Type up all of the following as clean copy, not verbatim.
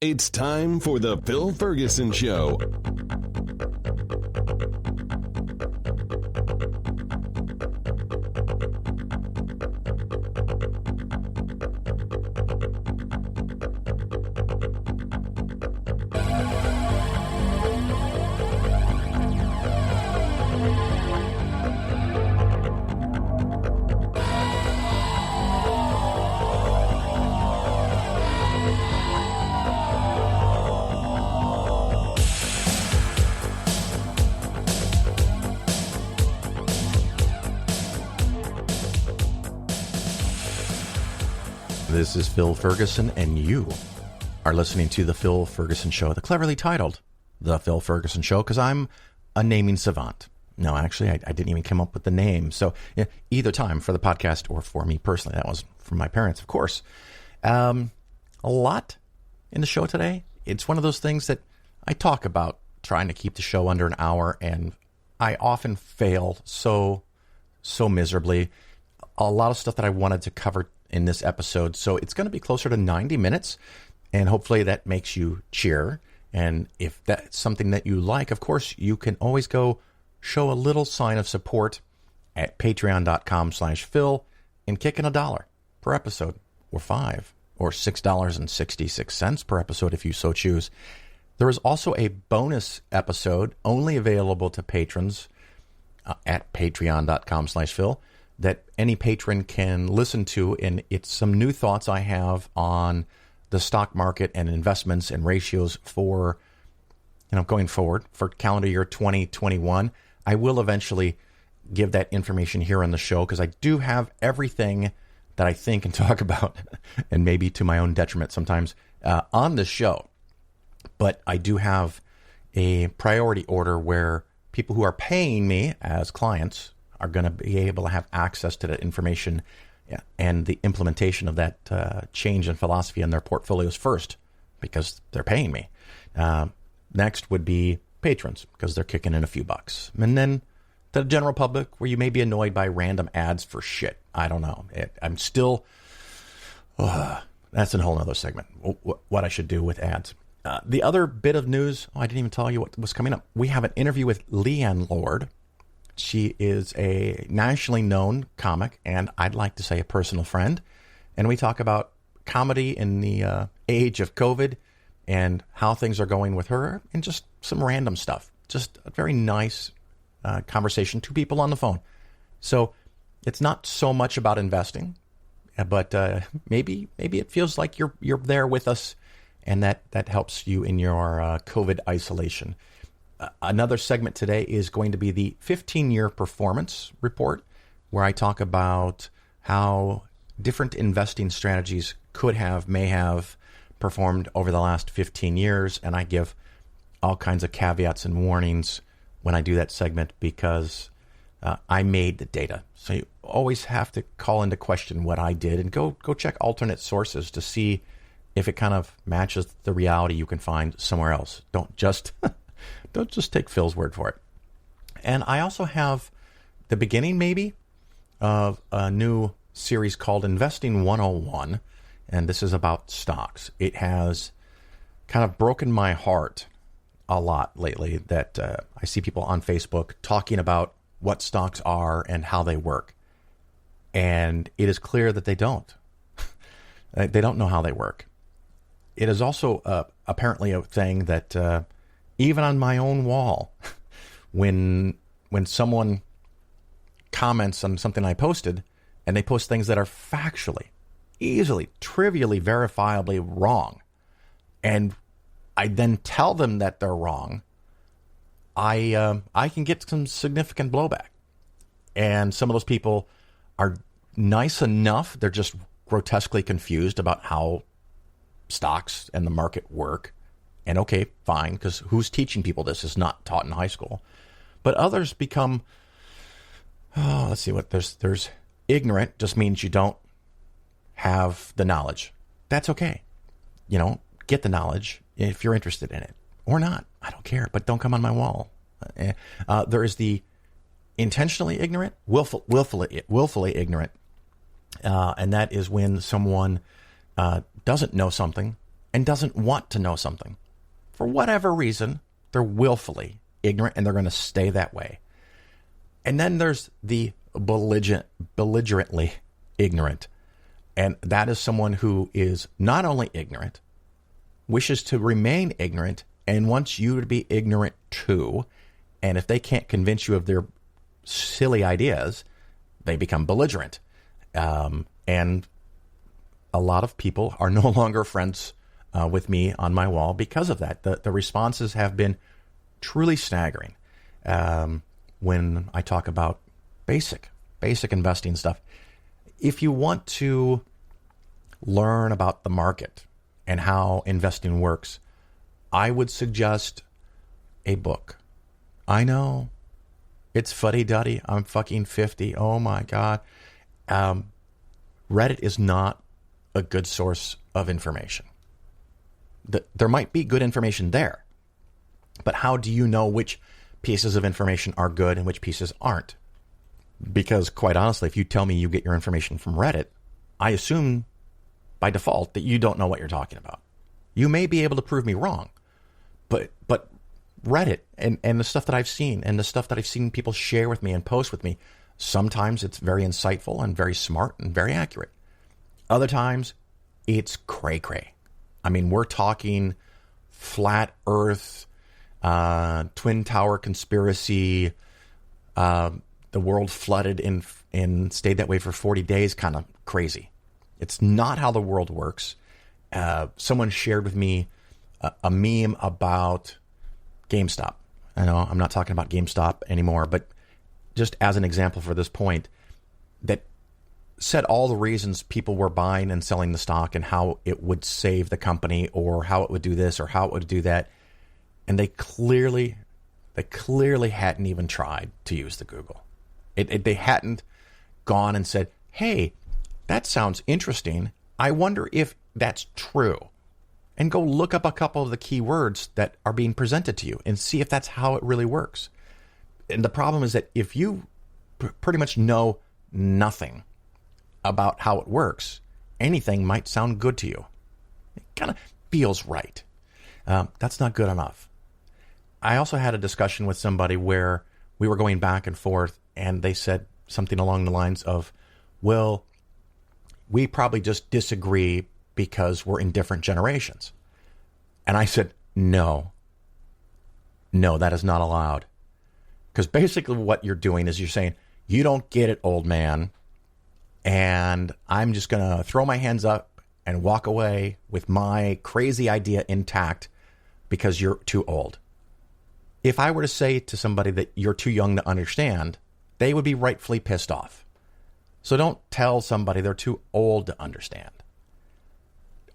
It's time for the Phil Ferguson Show. This is Phil Ferguson, and you are listening to The Phil Ferguson Show, the cleverly titled The Phil Ferguson Show, because I'm a naming savant. No, actually, I didn't even come up with the name. So either time for the podcast or for me personally, that was from my parents, of course. A lot in the show today. It's one of those things that I talk about trying to keep the show under an hour, and I often fail so miserably. A lot of stuff that I wanted to cover in this episode. So it's going to be closer to 90 minutes, and hopefully that makes you cheer. And if that's something that you like, of course, you can always go show a little sign of support at patreon.com/Phil and kick in $1 per episode, or $5 or $6.66 per episode if you so choose. There is also a bonus episode only available to patrons at patreon.com/Phil that any patron can listen to, and it's some new thoughts I have on the stock market and investments and ratios for, going forward for calendar year 2021. I will eventually give that information here on the show, because I do have everything that I think and talk about, and maybe to my own detriment sometimes, on the show. But I do have a priority order where people who are paying me as clients are going to be able to have access to that information and the implementation of that change in philosophy in their portfolios first, because they're paying me. Next would be patrons, because they're kicking in a few bucks. And then the general public, where you may be annoyed by random ads for shit. I don't know. I'm still... that's a whole other segment, what I should do with ads. The other bit of news, I didn't even tell you what was coming up. We have an interview with Leighann Lord. She is a nationally known comic, and I'd like to say a personal friend. And we talk about comedy in the age of COVID and how things are going with her, and just some random stuff. Just a very nice conversation, two people on the phone. So it's not so much about investing, but maybe it feels like you're there with us, and that helps you in your COVID isolation. Another segment today is going to be the 15-year performance report, where I talk about how different investing strategies may have performed over the last 15 years. And I give all kinds of caveats and warnings when I do that segment, because I made the data. So you always have to call into question what I did, and go check alternate sources to see if it kind of matches the reality you can find somewhere else. Don't just take Phil's word for it. And I also have the beginning, maybe, of a new series called Investing 101. And this is about stocks. It has kind of broken my heart a lot lately that I see people on Facebook talking about what stocks are and how they work. And it is clear that they don't. They don't know how they work. It is also apparently a thing that... even on my own wall, when someone comments on something I posted, and they post things that are factually, easily, trivially, verifiably wrong, and I then tell them that they're wrong, I can get some significant blowback. And some of those people are nice enough, they're just grotesquely confused about how stocks and the market work. And okay, fine, because who's teaching people this is not taught in high school. But others become, let's see what, there's ignorant, just means you don't have the knowledge. That's okay. Get the knowledge if you're interested in it. Or not, I don't care, but don't come on my wall. There is the intentionally ignorant, willfully ignorant. And that is when someone doesn't know something, and doesn't want to know something. For whatever reason, they're willfully ignorant and they're going to stay that way. And then there's the belligerently ignorant. And that is someone who is not only ignorant, wishes to remain ignorant, and wants you to be ignorant too. And if they can't convince you of their silly ideas, they become belligerent. And a lot of people are no longer friends with me on my wall because of that. The responses have been truly staggering when I talk about basic investing stuff. If you want to learn about the market and how investing works, I would suggest a book. I know it's fuddy-duddy. I'm fucking 50. Oh my God. Reddit is not a good source of information. There might be good information there, but how do you know which pieces of information are good and which pieces aren't? Because quite honestly, if you tell me you get your information from Reddit, I assume by default that you don't know what you're talking about. You may be able to prove me wrong, but Reddit and the stuff that I've seen and the stuff that I've seen people share with me and post with me, sometimes it's very insightful and very smart and very accurate. Other times, it's cray-cray. I mean, we're talking flat Earth, Twin Tower conspiracy, the world flooded and stayed that way for 40 days, kind of crazy. It's not how the world works. Someone shared with me a meme about GameStop. I know I'm not talking about GameStop anymore, but just as an example for this point, that said all the reasons people were buying and selling the stock and how it would save the company or how it would do this or how it would do that. And they clearly hadn't even tried to use the Google. They hadn't gone and said, hey, that sounds interesting. I wonder if that's true. And go look up a couple of the keywords that are being presented to you and see if that's how it really works. And the problem is that if you pretty much know nothing about how it works, anything might sound good to you. It kind of feels right. That's not good enough. I also had a discussion with somebody where we were going back and forth, and they said something along the lines of, well, we probably just disagree because we're in different generations. And I said, no, that is not allowed. Because basically what you're doing is you're saying, you don't get it, old man, and I'm just going to throw my hands up and walk away with my crazy idea intact because you're too old. If I were to say to somebody that you're too young to understand, they would be rightfully pissed off. So don't tell somebody they're too old to understand.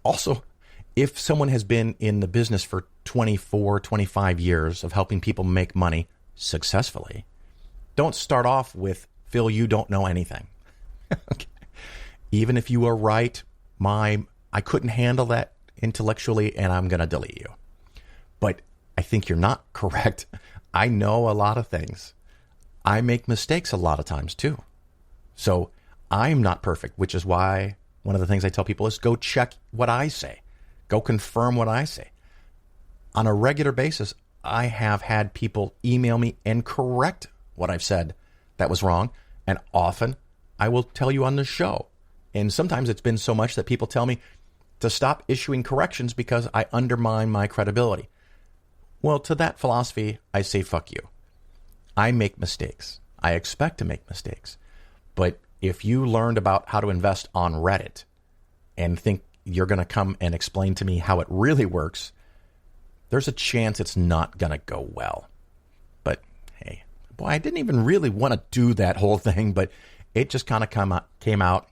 Also, if someone has been in the business for 24, 25 years of helping people make money successfully, don't start off with, Phil, you don't know anything. Okay. Even if you are right, I couldn't handle that intellectually and I'm going to delete you. But I think you're not correct. I know a lot of things. I make mistakes a lot of times too. So I'm not perfect, which is why one of the things I tell people is go check what I say. Go confirm what I say. On a regular basis, I have had people email me and correct what I've said that was wrong. And often I will tell you on the show. And sometimes it's been so much that people tell me to stop issuing corrections because I undermine my credibility. Well, to that philosophy, I say, fuck you. I make mistakes. I expect to make mistakes. But if you learned about how to invest on Reddit and think you're going to come and explain to me how it really works, there's a chance it's not going to go well. But hey, boy, I didn't even really want to do that whole thing, but it just kind of came out.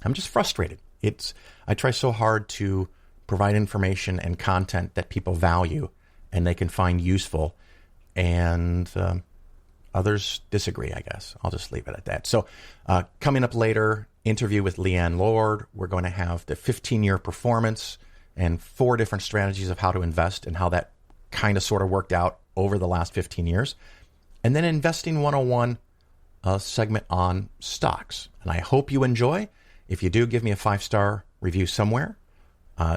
I'm just frustrated. I try so hard to provide information and content that people value and they can find useful, and others disagree, I guess. I'll just leave it at that. So coming up later, interview with Leighann Lord. We're going to have the 15-year performance and 4 different strategies of how to invest and how that kind of sort of worked out over the last 15 years. And then Investing 101, a segment on stocks. And I hope you enjoy. If you do, give me a 5-star review somewhere.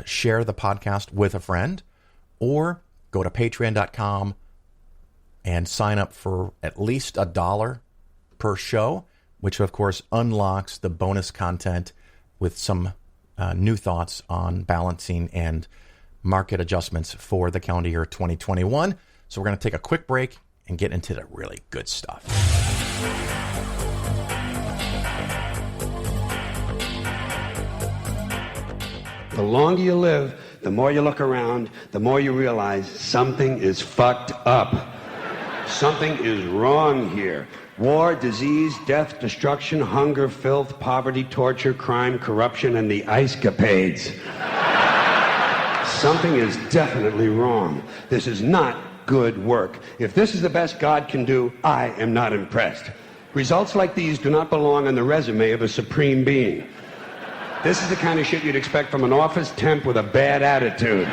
share the podcast with a friend, or go to patreon.com and sign up for at least $1 per show, which of course unlocks the bonus content with some new thoughts on balancing and market adjustments for the calendar year 2021. So we're going to take a quick break and get into the really good stuff. The longer you live, the more you look around, the more you realize something is fucked up. Something is wrong here. War, disease, death, destruction, hunger, filth, poverty, torture, crime, corruption, and the ice-capades. Something is definitely wrong. This is not good work. If this is the best God can do, I am not impressed. Results like these do not belong on the resume of a supreme being. This is the kind of shit you'd expect from an office temp with a bad attitude.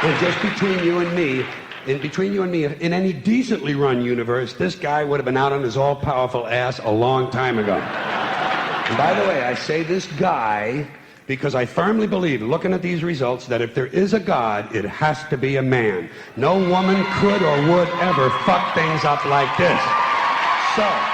And just between you and me, in any decently run universe, this guy would have been out on his all-powerful ass a long time ago. And by the way, I say this guy because I firmly believe, looking at these results, that if there is a God, it has to be a man. No woman could or would ever fuck things up like this. So...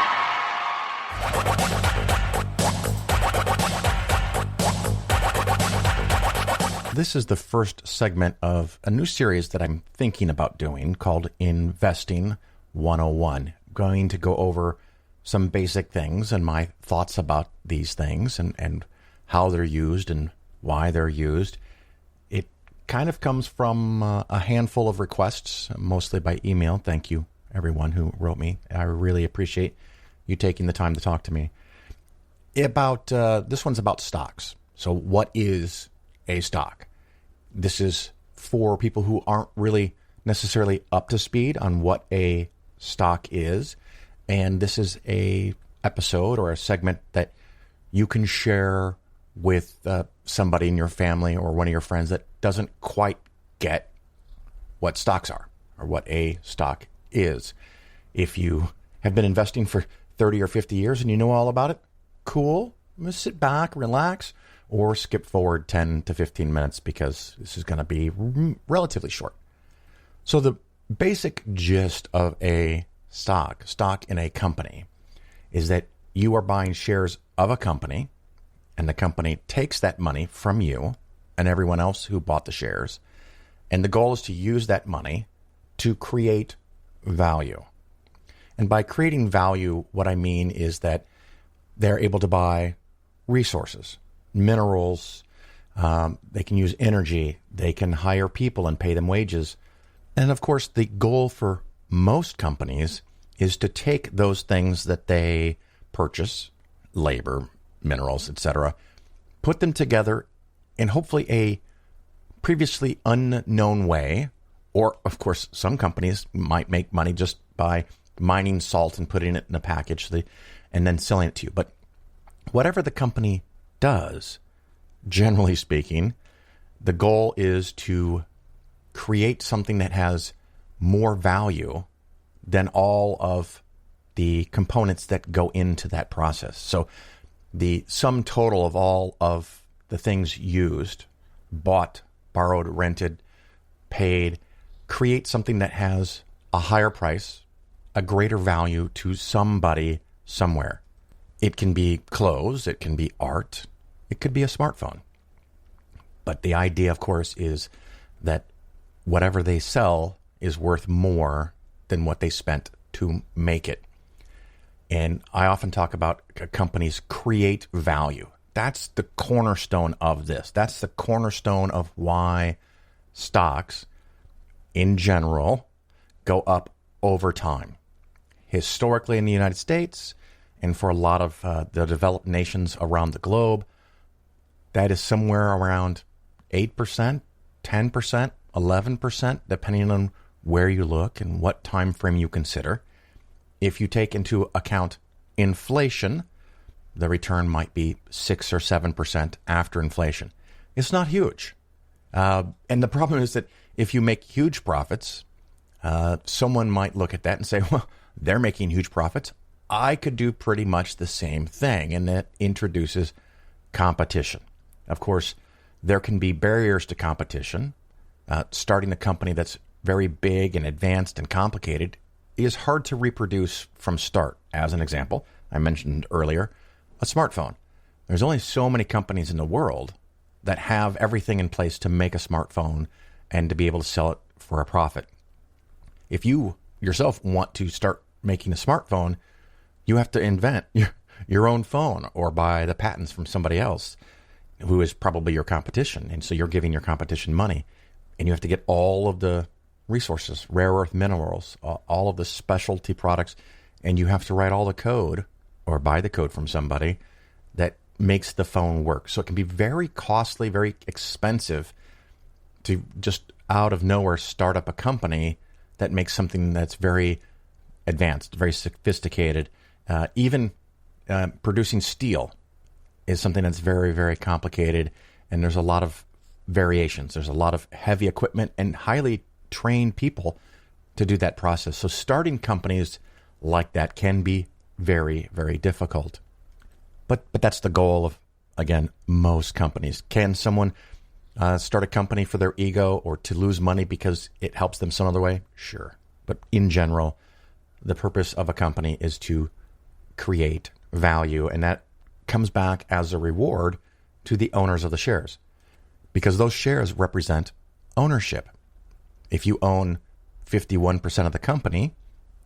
This is the first segment of a new series that I'm thinking about doing called Investing 101. Going to go over some basic things and my thoughts about these things and how they're used and why they're used. It kind of comes from a handful of requests, mostly by email. Thank you, everyone who wrote me. I really appreciate you taking the time to talk to me. This one's about stocks. So what is a stock? This is for people who aren't really necessarily up to speed on what a stock is. And this is a episode or a segment that you can share with somebody in your family or one of your friends that doesn't quite get what stocks are or what a stock is. If you have been investing for 30 or 50 years and you know all about it, cool. Just sit back, relax, or skip forward 10 to 15 minutes because this is going to be relatively short. So the basic gist of a stock in a company, is that you are buying shares of a company, and the company takes that money from you and everyone else who bought the shares, and the goal is to use that money to create value. And by creating value, what I mean is that they're able to buy resources, minerals, they can use energy, they can hire people and pay them wages. And of course, the goal for most companies is to take those things that they purchase, labor, minerals, etc., put them together in hopefully a previously unknown way. Or, of course, some companies might make money just by mining salt and putting it in a package and then selling it to you. But whatever the company does, generally speaking, the goal is to create something that has more value than all of the components that go into that process. So the sum total of all of the things used, bought, borrowed, rented, paid, create something that has a higher price, a greater value to somebody somewhere. It can be clothes, it can be art, it could be a smartphone. But the idea, of course, is that whatever they sell is worth more than what they spent to make it. And I often talk about companies create value. That's the cornerstone of this. That's the cornerstone of why stocks, in general, go up over time. Historically in the United States, and for a lot of the developed nations around the globe, that is somewhere around 8%, 10%, 11%, depending on where you look and what time frame you consider. If you take into account inflation, the return might be 6 or 7% after inflation. It's not huge. And the problem is that if you make huge profits, someone might look at that and say, well, they're making huge profits. I could do pretty much the same thing. And that introduces competition. Of course, there can be barriers to competition. Starting a company that's very big and advanced and complicated is hard to reproduce from start. As an example, I mentioned earlier, a smartphone. There's only so many companies in the world that have everything in place to make a smartphone and to be able to sell it for a profit. If you yourself want to start making a smartphone, you have to invent your own phone or buy the patents from somebody else who is probably your competition. And so you're giving your competition money. And you have to get all of the resources, rare earth minerals, all of the specialty products, and you have to write all the code or buy the code from somebody that makes the phone work. So it can be very costly, very expensive to just out of nowhere start up a company that makes something that's very advanced, very sophisticated. Even producing steel is something that's very, very complicated, and there's a lot of variations. There's a lot of heavy equipment and highly trained people to do that process. So starting companies like that can be very, very difficult. But that's the goal of, again, most companies. Can someone start a company for their ego or to lose money because it helps them some other way? Sure. But in general, the purpose of a company is to create value, and that comes back as a reward to the owners of the shares, because those shares represent ownership. If you own 51% of the company,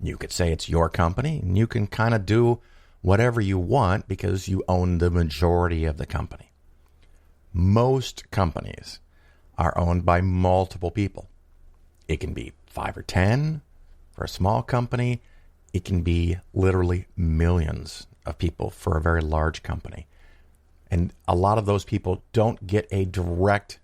you could say it's your company, and you can kind of do whatever you want because you own the majority of the company. Most companies are owned by multiple people. It can be 5 or 10 for a small company. It can be literally millions of people for a very large company. And a lot of those people don't get a direct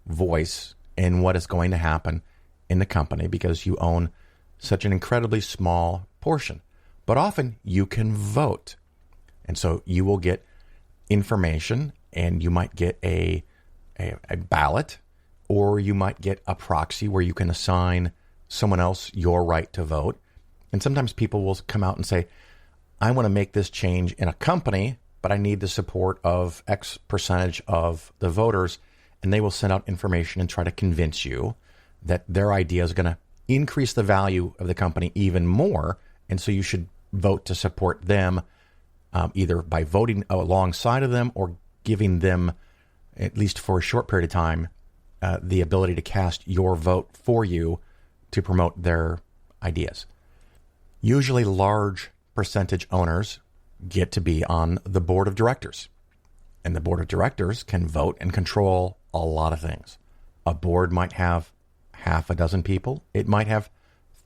voice in what is going to happen in the company because you own such an incredibly small portion. But often you can vote. And so you will get information, and you might get a ballot, or you might get a proxy where you can assign someone else your right to vote. And sometimes people will come out and say, I want to make this change in a company, but I need the support of X percentage of the voters. And they will send out information and try to convince you that their idea is going to increase the value of the company even more. And so you should vote to support them, either by voting alongside of them or giving them, at least for a short period of time, the ability to cast your vote for you to promote their ideas. Usually large percentage owners get to be on the board of directors. And the board of directors can vote and control a lot of things. A board might have half a dozen people. It might have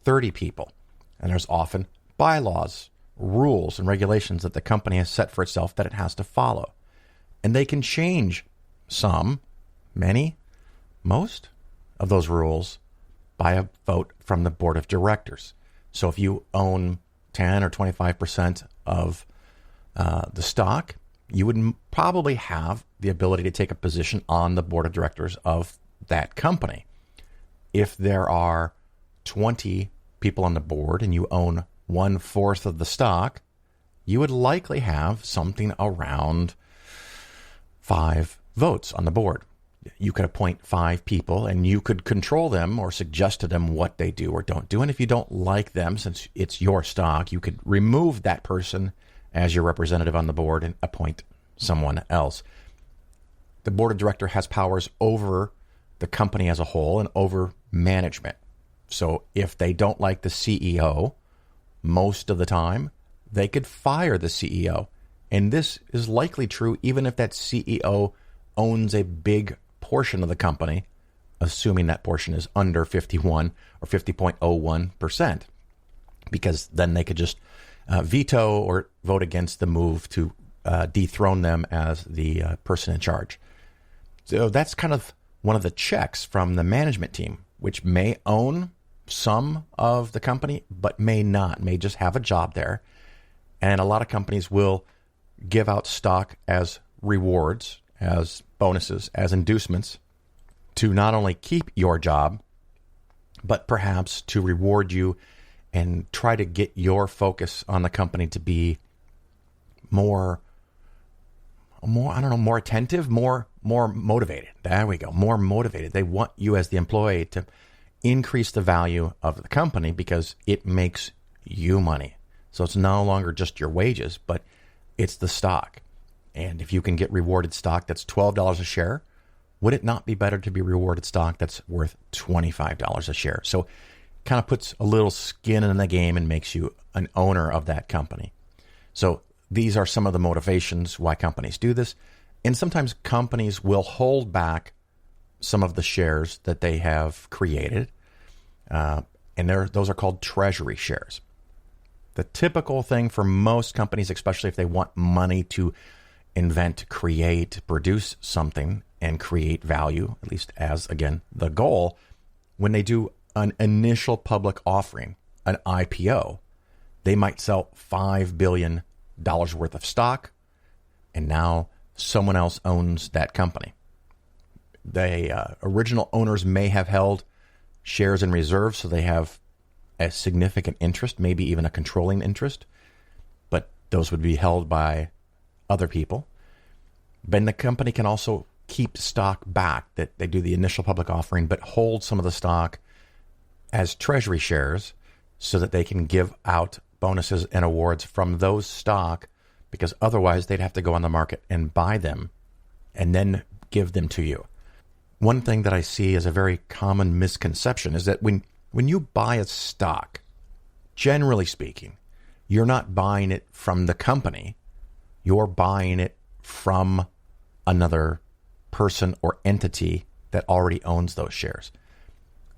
30 people. And there's often bylaws, rules, and regulations that the company has set for itself that it has to follow. And they can change some, many, most of those rules by a vote from the board of directors. So if you own 10 or 25% of the stock, you would probably have the ability to take a position on the board of directors of that company. If there are 20 people on the board and you own 1/4 of the stock, you would likely have something around 5 votes on the board. You could appoint 5 people and you could control them or suggest to them what they do or don't do. And if you don't like them, since it's your stock, you could remove that person as your representative on the board and appoint someone else. The board of directors has powers over the company as a whole and over management. So if they don't like the CEO, most of the time, they could fire the CEO. And this is likely true even if that CEO owns a big portion of the company, assuming that portion is under 51 or 50.01%, because then they could just veto or vote against the move to dethrone them as the person in charge. So that's kind of one of the checks from the management team, which may own some of the company, but may not, may just have a job there. And a lot of companies will give out stock as rewards, as bonuses, as inducements to not only keep your job, but perhaps to reward you and try to get your focus on the company to be more attentive, more more motivated. There we go. More motivated. They want you as the employee to increase the value of the company because it makes you money. So it's no longer just your wages, but it's the stock. And if you can get rewarded stock that's $12 a share, would it not be better to be rewarded stock that's worth $25 a share? So kind of puts a little skin in the game and makes you an owner of that company. So these are some of the motivations why companies do this. And sometimes companies will hold back some of the shares that they have created. And those are called treasury shares. The typical thing for most companies, especially if they want money to invent, create, produce something and create value, at least as, again, the goal, when they do an initial public offering, an IPO, they might sell $5 billion worth of stock, and now someone else owns that company. The original owners may have held shares in reserve, so they have a significant interest, maybe even a controlling interest, but those would be held by other people. Then the company can also keep stock back, that they do the initial public offering, but hold some of the stock as treasury shares so that they can give out bonuses and awards from those stock, because otherwise they'd have to go on the market and buy them and then give them to you. One thing that I see as a very common misconception is that when you buy a stock, generally speaking, you're not buying it from the company. You're buying it from another person or entity that already owns those shares.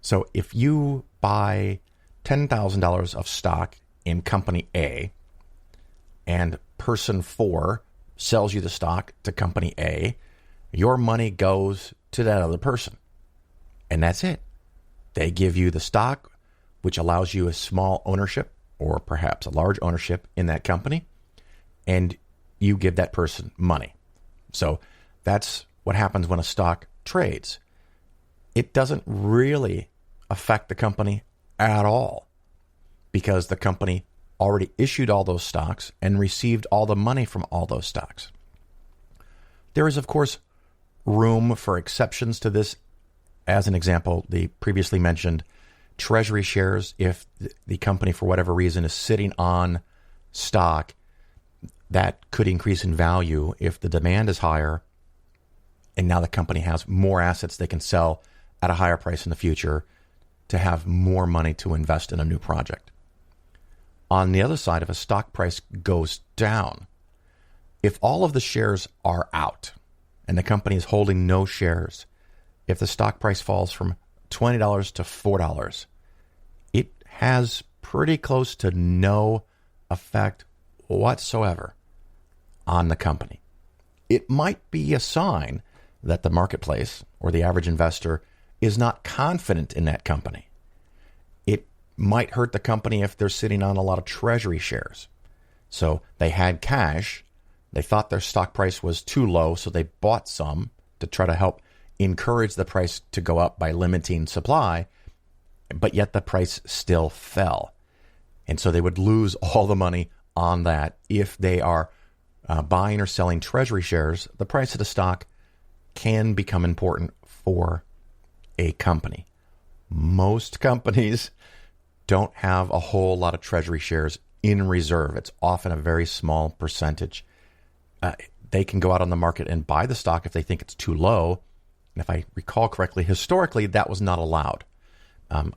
So if you buy $10,000 of stock in company A and person 4 sells you the stock to company A, your money goes to that other person. And that's it. They give you the stock, which allows you a small ownership or perhaps a large ownership in that company, and you give that person money. So that's what happens when a stock trades. It doesn't really affect the company at all because the company already issued all those stocks and received all the money from all those stocks. There is, of course, room for exceptions to this. As an example, the previously mentioned treasury shares, if the company, for whatever reason, is sitting on stock that could increase in value if the demand is higher, and now the company has more assets they can sell at a higher price in the future to have more money to invest in a new project. On the other side, if a stock price goes down, if all of the shares are out and the company is holding no shares, if the stock price falls from $20 to $4, it has pretty close to no effect whatsoever on the company. It might be a sign that the marketplace or the average investor is not confident in that company. It might hurt the company if they're sitting on a lot of treasury shares. So they had cash, they thought their stock price was too low, so they bought some to try to help encourage the price to go up by limiting supply, but yet the price still fell. And so they would lose all the money on that. If they are buying or selling treasury shares, the price of the stock can become important for a company. Most companies don't have a whole lot of treasury shares in reserve. It's often a very small percentage. They can go out on the market and buy the stock if they think it's too low. And if I recall correctly, historically, that was not allowed.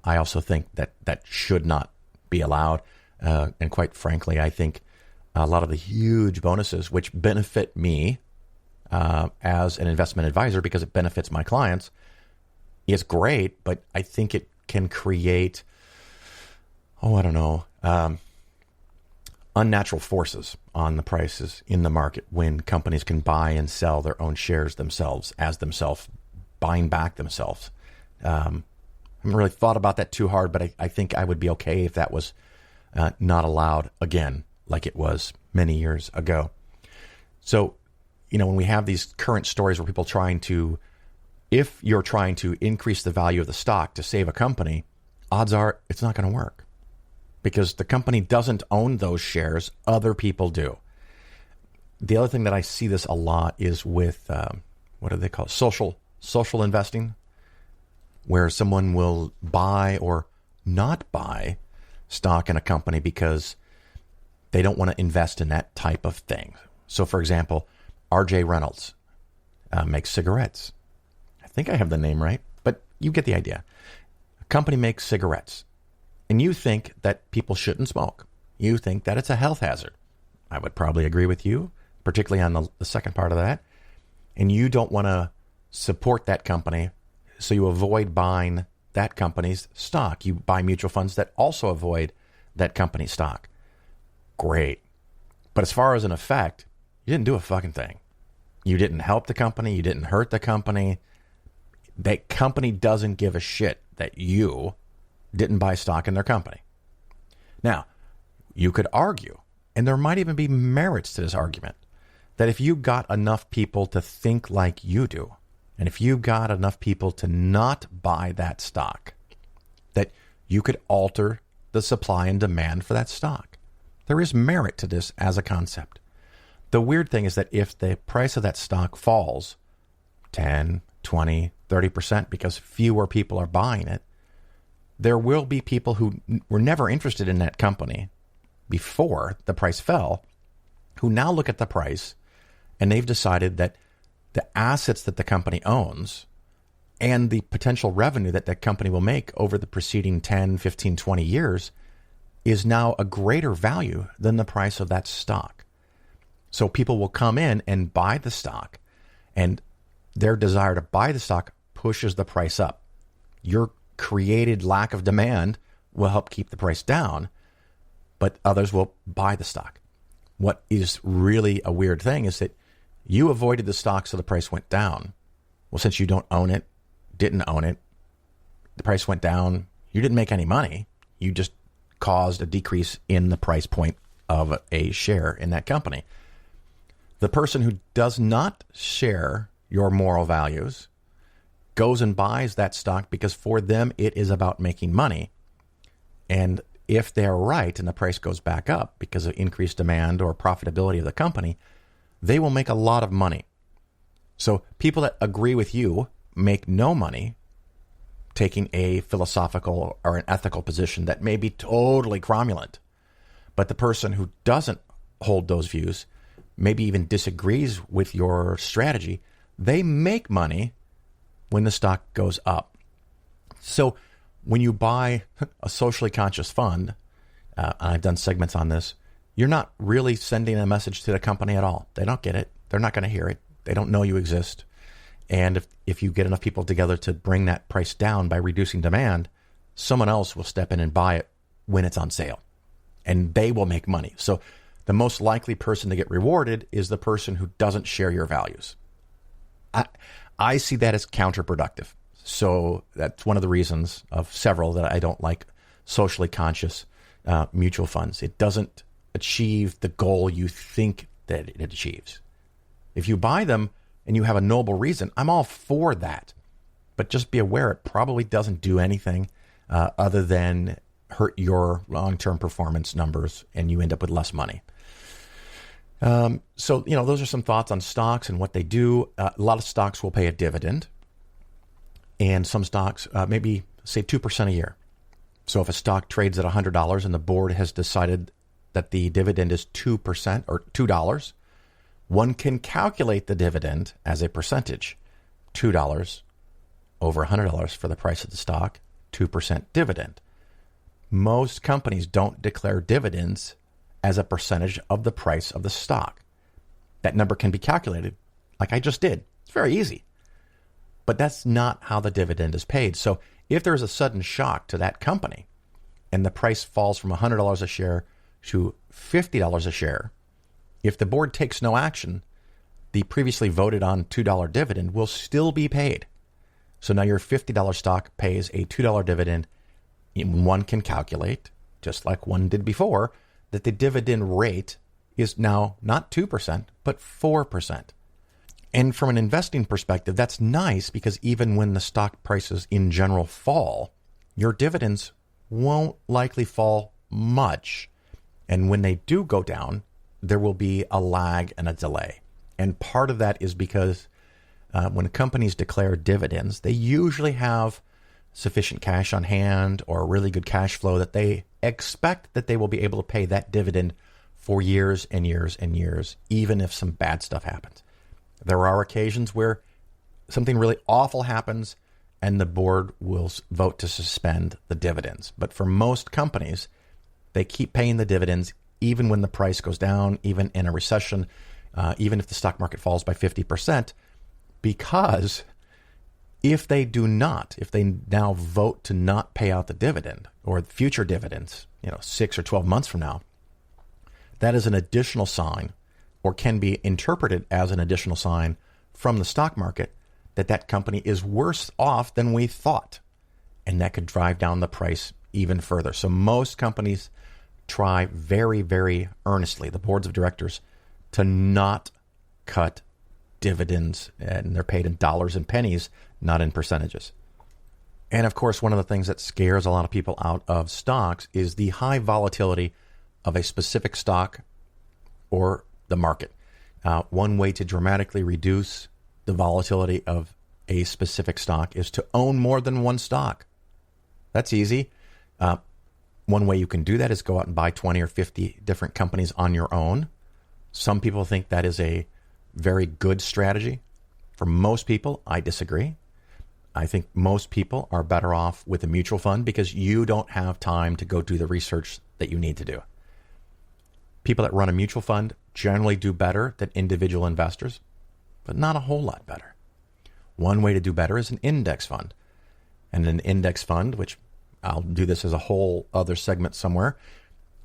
I also think that should not be allowed. And quite frankly, I think a lot of the huge bonuses, which benefit me as an investment advisor because it benefits my clients, is great, but I think it can create, unnatural forces on the prices in the market when companies can buy and sell their own shares themselves, buying back themselves. I haven't really thought about that too hard, but I think I would be okay if that was not allowed again, like it was many years ago. So, when we have these current stories where people if you're trying to increase the value of the stock to save a company, odds are it's not going to work because the company doesn't own those shares. Other people do. The other thing that I see this a lot is with what do they call it? Social investing, where someone will buy or not buy stock in a company because they don't want to invest in that type of thing. So, for example, R.J. Reynolds makes cigarettes. I think I have the name right, but you get the idea. A company makes cigarettes, and you think that people shouldn't smoke. You think that it's a health hazard. I would probably agree with you, particularly on the second part of that. And you don't want to support that company, so you avoid buying that company's stock. You buy mutual funds that also avoid that company's stock. Great. But as far as an effect, you didn't do a fucking thing. You didn't help the company. You didn't hurt the company. That company doesn't give a shit that you didn't buy stock in their company. Now, you could argue, and there might even be merits to this argument, that if you got enough people to think like you do, and if you got enough people to not buy that stock, that you could alter the supply and demand for that stock. There is merit to this as a concept. The weird thing is that if the price of that stock falls 10, 20, 30% because fewer people are buying it, there will be people who were never interested in that company before the price fell, who now look at the price and they've decided that the assets that the company owns and the potential revenue that that company will make over the preceding 10, 15, 20 years is now a greater value than the price of that stock. So people will come in and buy the stock, and their desire to buy the stock pushes the price up. Your created lack of demand will help keep the price down, but others will buy the stock. What is really a weird thing is that you avoided the stock so the price went down. Well, since you don't own it, didn't own it, the price went down, you didn't make any money. You just caused a decrease in the price point of a share in that company. The person who does not share your moral values goes and buys that stock because for them it is about making money. And if they're right and the price goes back up because of increased demand or profitability of the company, they will make a lot of money. So people that agree with you make no money taking a philosophical or an ethical position that may be totally cromulent. But the person who doesn't hold those views, maybe even disagrees with your strategy, they make money when the stock goes up. So when you buy a socially conscious fund, I've done segments on this, you're not really sending a message to the company at all. They don't get it. They're not going to hear it. They don't know you exist. And if you get enough people together to bring that price down by reducing demand, someone else will step in and buy it when it's on sale. And they will make money. So the most likely person to get rewarded is the person who doesn't share your values. I see that as counterproductive. So that's one of the reasons of several that I don't like socially conscious mutual funds. It doesn't achieve the goal you think that it achieves. If you buy them and you have a noble reason, I'm all for that. But just be aware it probably doesn't do anything other than hurt your long-term performance numbers and you end up with less money. So, those are some thoughts on stocks and what they do. A lot of stocks will pay a dividend. And some stocks, maybe say 2% a year. So if a stock trades at $100 and the board has decided that the dividend is 2% or $2, one can calculate the dividend as a percentage. $2 over $100 for the price of the stock, 2% dividend. Most companies don't declare dividends as a percentage of the price of the stock. That number can be calculated like I just did. It's very easy. But that's not how the dividend is paid. So if there's a sudden shock to that company and the price falls from $100 a share to $50 a share, if the board takes no action, the previously voted on $2 dividend will still be paid. So now your $50 stock pays a $2 dividend. One can calculate, just like one did before, that the dividend rate is now not 2%, but 4%. And from an investing perspective, that's nice because even when the stock prices in general fall, your dividends won't likely fall much. And when they do go down, there will be a lag and a delay. And part of that is because when companies declare dividends, they usually have sufficient cash on hand or really good cash flow that they expect that they will be able to pay that dividend for years and years and years, even if some bad stuff happens. There are occasions where something really awful happens and the board will vote to suspend the dividends. But for most companies, they keep paying the dividends even when the price goes down, even in a recession, even if the stock market falls by 50%, because if they now vote to not pay out the dividend or future dividends, 6 or 12 months from now, that is an additional sign, or can be interpreted as an additional sign from the stock market that company is worse off than we thought. And that could drive down the price even further. So most companies try very, very earnestly, the boards of directors, to not cut dividends, and they're paid in dollars and pennies, not in percentages. And of course, one of the things that scares a lot of people out of stocks is the high volatility of a specific stock or the market. One way to dramatically reduce the volatility of a specific stock is to own more than one stock. That's easy. One way you can do that is go out and buy 20 or 50 different companies on your own. Some people think that is a very good strategy. For most people, I disagree. I think most people are better off with a mutual fund because you don't have time to go do the research that you need to do. People that run a mutual fund generally do better than individual investors, but not a whole lot better. One way to do better is an index fund. And an index fund, which I'll do this as a whole other segment somewhere,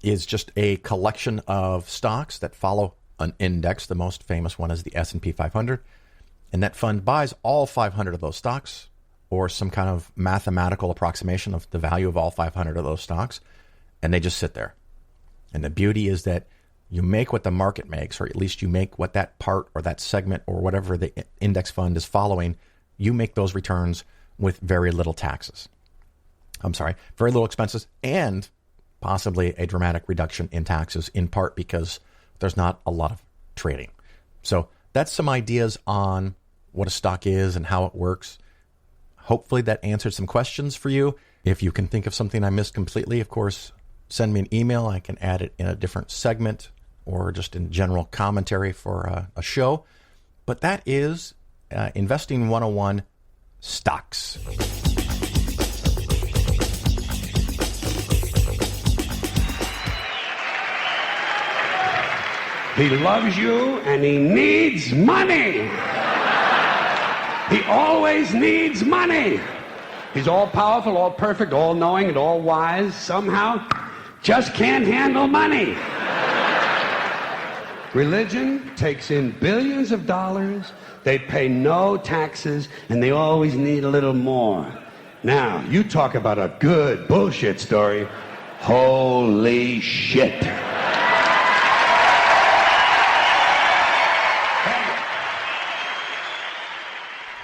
is just a collection of stocks that follow an index. The most famous one is the S&P 500. And that fund buys all 500 of those stocks, or some kind of mathematical approximation of the value of all 500 of those stocks, and they just sit there. And the beauty is that you make what the market makes, or at least you make what that part or that segment or whatever the index fund is following, you make those returns with very little taxes. Very little expenses, and possibly a dramatic reduction in taxes, in part because there's not a lot of trading. So that's some ideas on what a stock is and how it works. Hopefully that answered some questions for you. If you can think of something I missed completely, of course, send me an email. I can add it in a different segment or just in general commentary for a show. But that is Investing 101 Stocks. He loves you and he needs money. He always needs money. He's all powerful, all perfect, all knowing, and all wise. Somehow just can't handle money. Religion takes in billions of dollars. They pay no taxes, and they always need a little more. Now, you talk about a good bullshit story. Holy shit.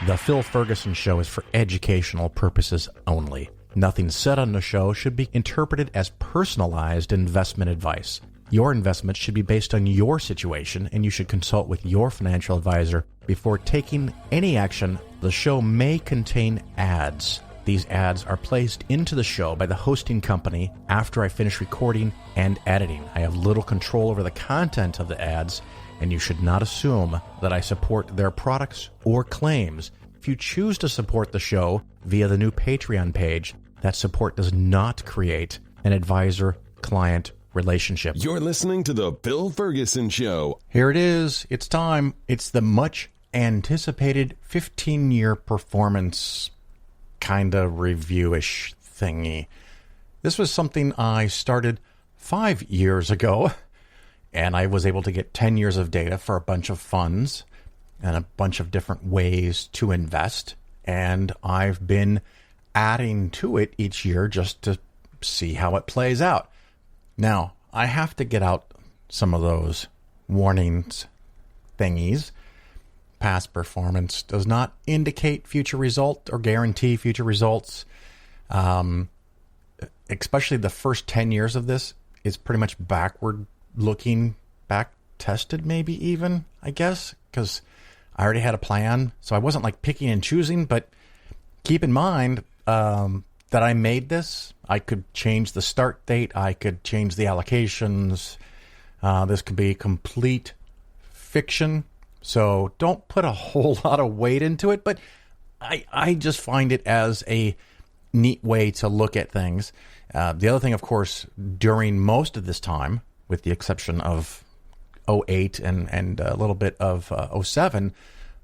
The Phil Ferguson Show is for educational purposes only. Nothing said on the show should be interpreted as personalized investment advice. Your investments should be based on your situation, and you should consult with your financial advisor before taking any action. The show may contain ads. These ads are placed into the show by the hosting company after I finish recording and editing. I have little control over the content of the ads, and you should not assume that I support their products or claims. If you choose to support the show via the new Patreon page, that support does not create an advisor-client relationship. You're listening to The Bill Ferguson Show. Here it is. It's time. It's the much-anticipated 15-year performance kind of review-ish thingy. This was something I started 5 years ago, and I was able to get 10 years of data for a bunch of funds and a bunch of different ways to invest. And I've been adding to it each year just to see how it plays out. Now, I have to get out some of those warnings thingies. Past performance does not indicate future result or guarantee future results. Especially the first 10 years of this is pretty much backward looking, back tested maybe even, I guess, because I already had a plan, so I wasn't like picking and choosing, but keep in mind that I made this. I could change the start date. I could change the allocations. This could be complete fiction, so don't put a whole lot of weight into it, but I just find it as a neat way to look at things. The other thing, of course, during most of this time, with the exception of 08 and a little bit of 07,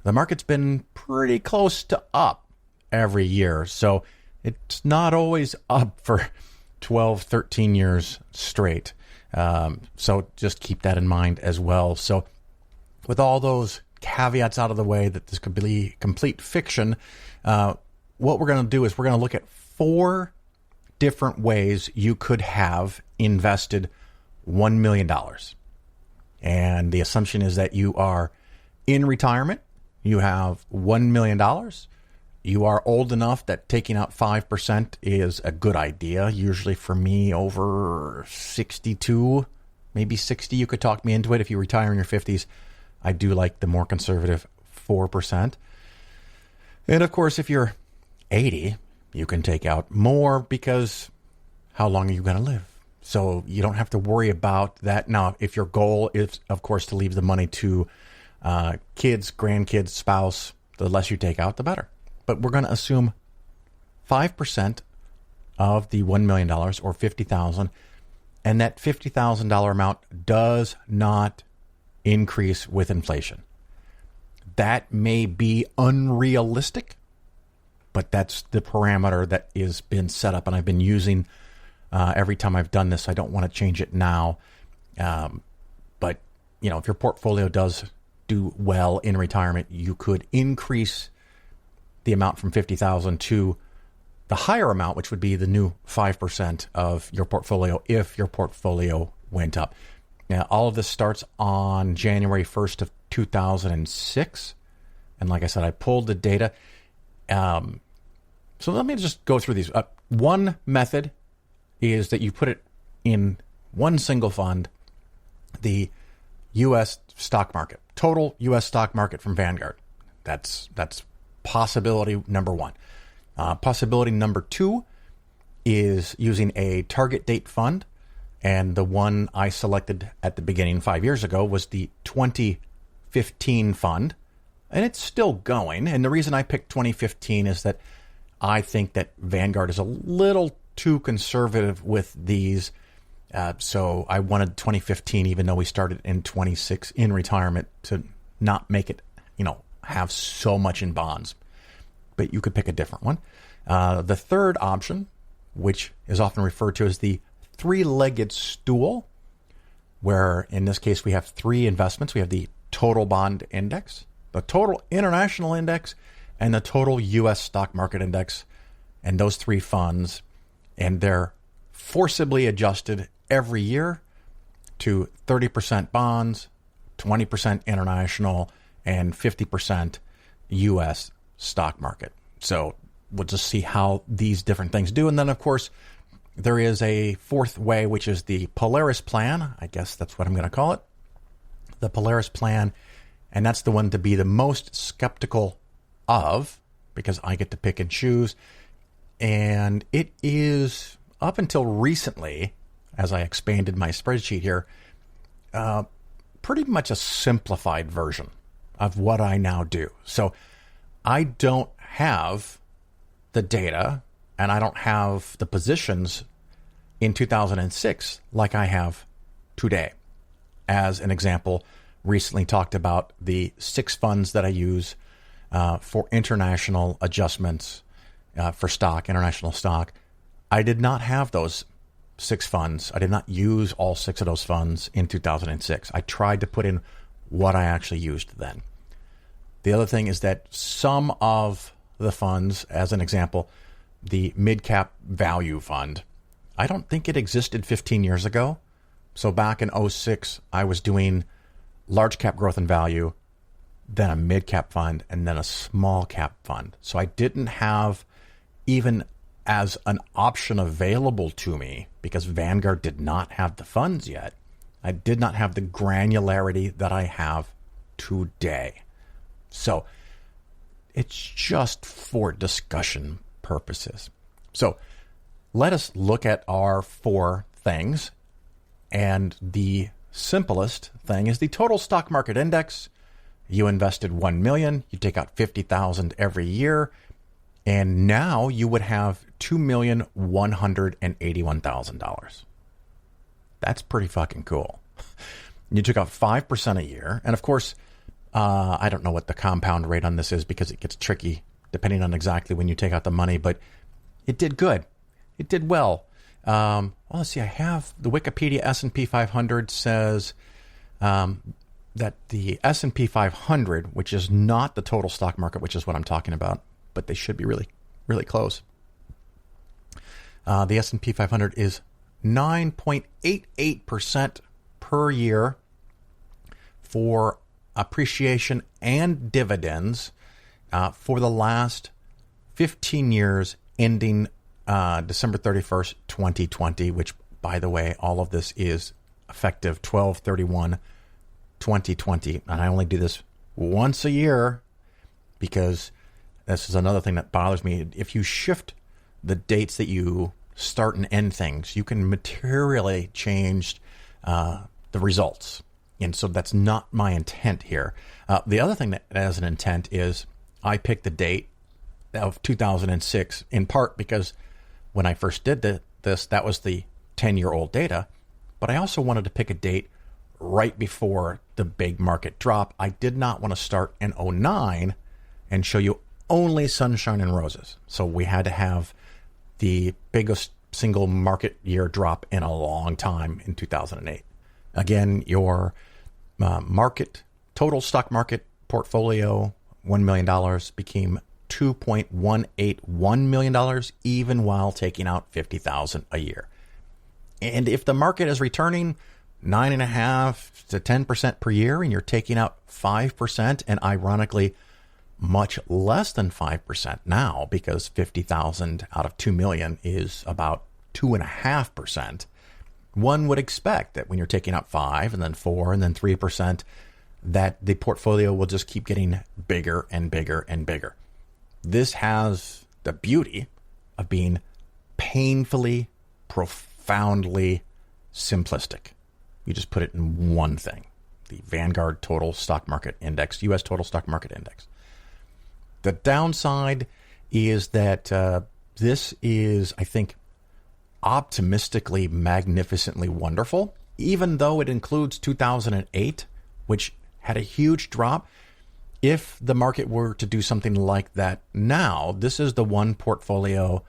the market's been pretty close to up every year. So it's not always up for 12, 13 years straight. So just keep that in mind as well. So with all those caveats out of the way that this could be complete fiction, what we're going to do is we're going to look at 4 different ways you could have invested $1 million. And the assumption is that you are in retirement, you have $1 million, you are old enough that taking out 5% is a good idea. Usually for me, over 62, maybe 60, you could talk me into it. If you retire in your 50s, I do like the more conservative 4%. And of course, if you're 80, you can take out more because how long are you going to live? So you don't have to worry about that. Now, if your goal is, of course, to leave the money to kids, grandkids, spouse, the less you take out, the better. But we're going to assume 5% of the $1 million or $50,000, and that $50,000 amount does not increase with inflation. That may be unrealistic, but that's the parameter that has been set up, and I've been using every time I've done this. I don't want to change it now. But, you know, if your portfolio does do well in retirement, you could increase the amount from 50,000 to the higher amount, which would be the new 5% of your portfolio if your portfolio went up. Now, all of this starts on January 1st of 2006. And like I said, I pulled the data. So let me just go through these. One method is that you put it in one single fund, the U.S. stock market, total U.S. stock market from Vanguard. That's possibility number one. Possibility number two is using a target date fund. And the one I selected at the beginning 5 years ago was the 2015 fund. And it's still going. And the reason I picked 2015 is that I think that Vanguard is a little too conservative with these. So I wanted 2015, even though we started in 26 in retirement, to not make it, have so much in bonds. But you could pick a different one. The third option, which is often referred to as the three-legged stool, where in this case we have 3 investments. We have the total bond index, the total international index, and the total U.S. stock market index, and those 3 funds, and they're forcibly adjusted every year to 30% bonds, 20% international, and 50% U.S. stock market. So we'll just see how these different things do. And then, of course, there is a fourth way, which is the Polaris plan. I guess that's what I'm going to call it. The Polaris plan. And that's the one to be the most skeptical of, because I get to pick and choose. And it is, up until recently, as I expanded my spreadsheet here, pretty much a simplified version of what I now do. So I don't have the data and I don't have the positions in 2006 like I have today. As an example, recently talked about the 6 funds that I use for international adjustments for stock, international stock. I did not have those 6 funds. I did not use all 6 of those funds in 2006. I tried to put in what I actually used then. The other thing is that some of the funds, as an example, the mid-cap value fund, I don't think it existed 15 years ago. So back in 06, I was doing large cap growth and value, then a mid-cap fund, and then a small cap fund. So I didn't have, even as an option available to me, because Vanguard did not have the funds yet, I did not have the granularity that I have today. So it's just for discussion purposes. So let us look at our 4 things. And the simplest thing is the total stock market index. You invested $1 million, you take out $50,000 every year, and now you would have $2,181,000. That's pretty fucking cool. You took out 5% a year, and of course, I don't know what the compound rate on this is because it gets tricky depending on exactly when you take out the money, but it did good. It did well. Well, let's see. I have the Wikipedia S&P 500 says that the S&P 500, which is not the total stock market, which is what I'm talking about, but they should be really, really close. The S&P 500 is 9.88% per year for appreciation and dividends for the last 15 years ending December 31st, 2020, which, by the way, all of this is effective 12/31/2020. And I only do this once a year because this is another thing that bothers me. If you shift the dates that you start and end things, you can materially change the results. And so that's not my intent here. The other thing that has an intent is I picked the date of 2006 in part because when I first did this, that was the 10-year-old data. But I also wanted to pick a date right before the big market drop. I did not want to start in 2009 and show you only sunshine and roses. So we had to have the biggest single market year drop in a long time in 2008. Again, your total stock market portfolio, $1 million, became $2.181 million, even while taking out $50,000 a year. And if the market is returning 9.5% to 10% per year, and you're taking out 5%, and ironically, much less than 5% now, because 50,000 out of 2 million is about 2.5%. One would expect that when you're taking out 5 and then 4 and then 3%, that the portfolio will just keep getting bigger and bigger and bigger. This has the beauty of being painfully, profoundly simplistic. You just put it in one thing, the Vanguard Total Stock Market Index, U.S. Total Stock Market Index. The downside is that this is, I think, optimistically, magnificently wonderful, even though it includes 2008, which had a huge drop. If the market were to do something like that now, this is the one portfolio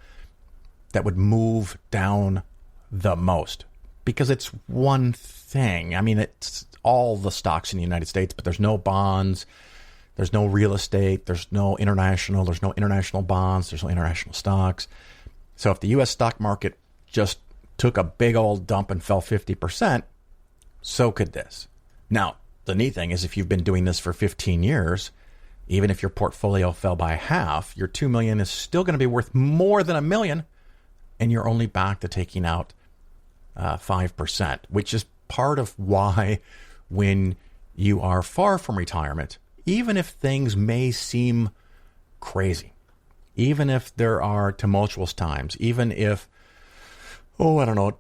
that would move down the most because it's one thing. I mean, it's all the stocks in the United States, but there's no bonds, there's no real estate, there's no international bonds, there's no international stocks. So if the U.S. stock market just took a big old dump and fell 50%, so could this. Now, the neat thing is if you've been doing this for 15 years, even if your portfolio fell by half, your $2 million is still going to be worth more than $1 million, and you're only back to taking out 5%, which is part of why when you are far from retirement, even if things may seem crazy, even if there are tumultuous times, even if,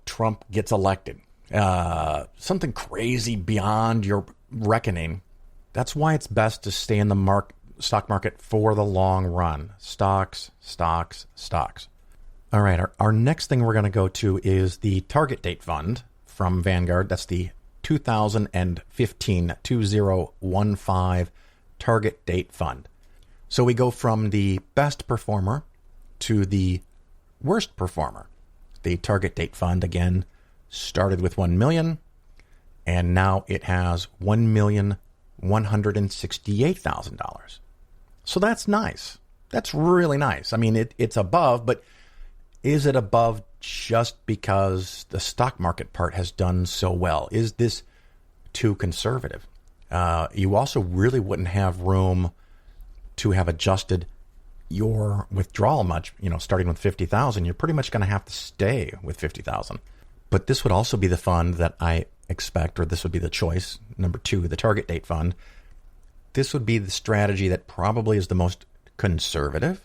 Trump gets elected, something crazy beyond your reckoning, that's why it's best to stay in the stock market for the long run. Stocks. All right, our next thing we're going to go to is the Target Date Fund from Vanguard. That's the 2015 Target Date Fund. So we go from the best performer to the worst performer. The Target Date Fund, again, started with $1 million, and now it has $1,168,000. So that's nice. That's really nice. I mean, it's above, but is it above just because the stock market part has done so well? Is this too conservative? You also really wouldn't have room to have adjusted your withdrawal much. Starting with 50,000, you're pretty much going to have to stay with 50,000. But this would also be the fund that I expect, or this would be the choice, number 2, the Target Date Fund, this would be the strategy that probably is the most conservative.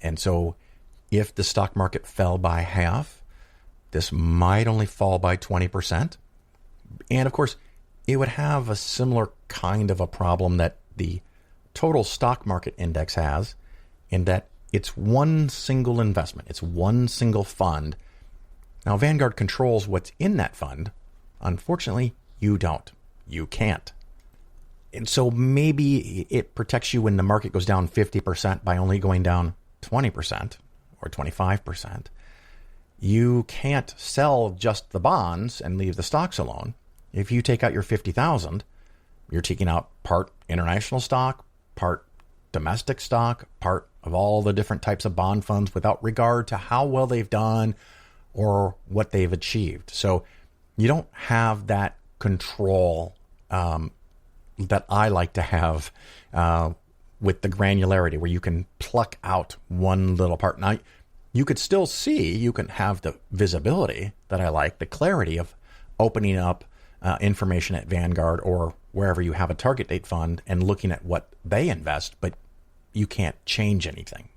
And so if the stock market fell by half, this might only fall by 20%. And of course, it would have a similar kind of a problem that the total stock market index has, in that it's one single investment. It's one single fund. Now, Vanguard controls what's in that fund. Unfortunately, you don't. You can't. And so maybe it protects you when the market goes down 50% by only going down 20% or 25%. You can't sell just the bonds and leave the stocks alone. If you take out your $50,000, you're taking out part international stock, part domestic stock, part of all the different types of bond funds without regard to how well they've done or what they've achieved. So you don't have that control that I like to have with the granularity where you can pluck out one little part. Now, you could still see, you can have the visibility that I like, the clarity of opening up information at Vanguard or wherever you have a target date fund and looking at what they invest, but you can't change anything.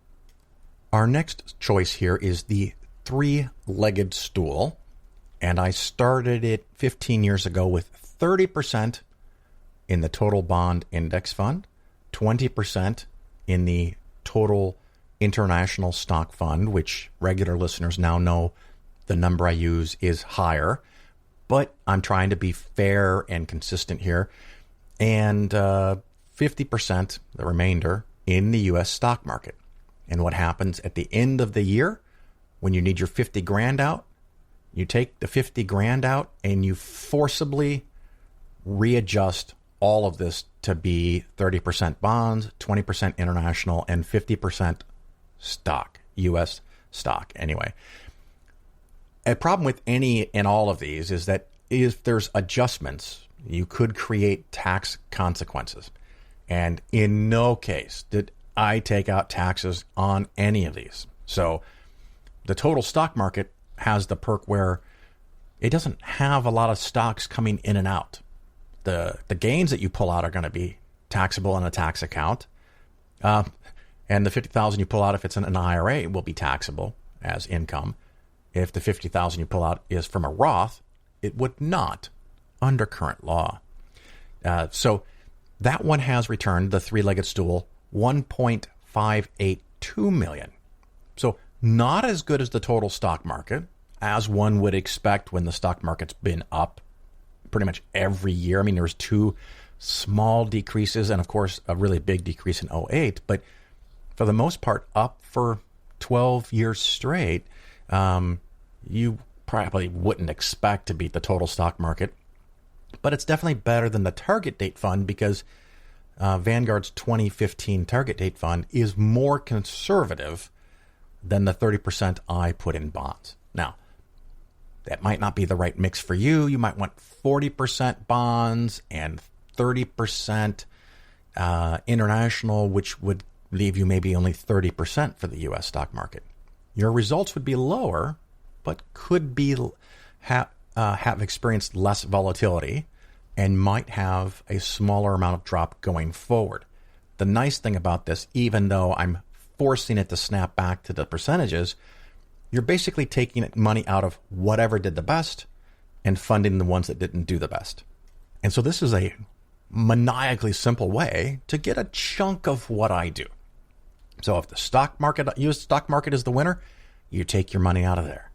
Our next choice here is the three-legged stool, and I started it 15 years ago with 30% in the total bond index fund, 20% in the total international stock fund, which regular listeners now know the number I use is higher, but I'm trying to be fair and consistent here, and 50%, the remainder, in the U.S. stock market. And what happens at the end of the year when you need your 50 grand out? You take the 50 grand out and you forcibly readjust all of this to be 30% bonds, 20% international, and 50% stock, U.S. stock. Anyway, a problem with any and all of these is that if there's adjustments, you could create tax consequences. And in no case did I take out taxes on any of these. So the total stock market has the perk where it doesn't have a lot of stocks coming in and out. The gains that you pull out are going to be taxable in a tax account. And the $50,000 you pull out, if it's in an IRA, will be taxable as income. If the $50,000 you pull out is from a Roth, it would not under current law. So that one has returned, the three-legged stool, $1.582 million. So not as good as the total stock market, as one would expect when the stock market's been up pretty much every year. I mean, there was two small decreases and, of course, a really big decrease in 2008. But for the most part, up for 12 years straight, you probably wouldn't expect to beat the total stock market. But it's definitely better than the target date fund because Vanguard's 2015 target date fund is more conservative than the 30% I put in bonds. Now, that might not be the right mix for you. You might want 40% bonds and 30% international, which would leave you maybe only 30% for the U.S. stock market. Your results would be lower, but could be have experienced less volatility and might have a smaller amount of drop going forward. The nice thing about this, even though I'm forcing it to snap back to the percentages, you're basically taking money out of whatever did the best and funding the ones that didn't do the best. And so this is a maniacally simple way to get a chunk of what I do. So if the stock market, U.S. stock market is the winner, you take your money out of there.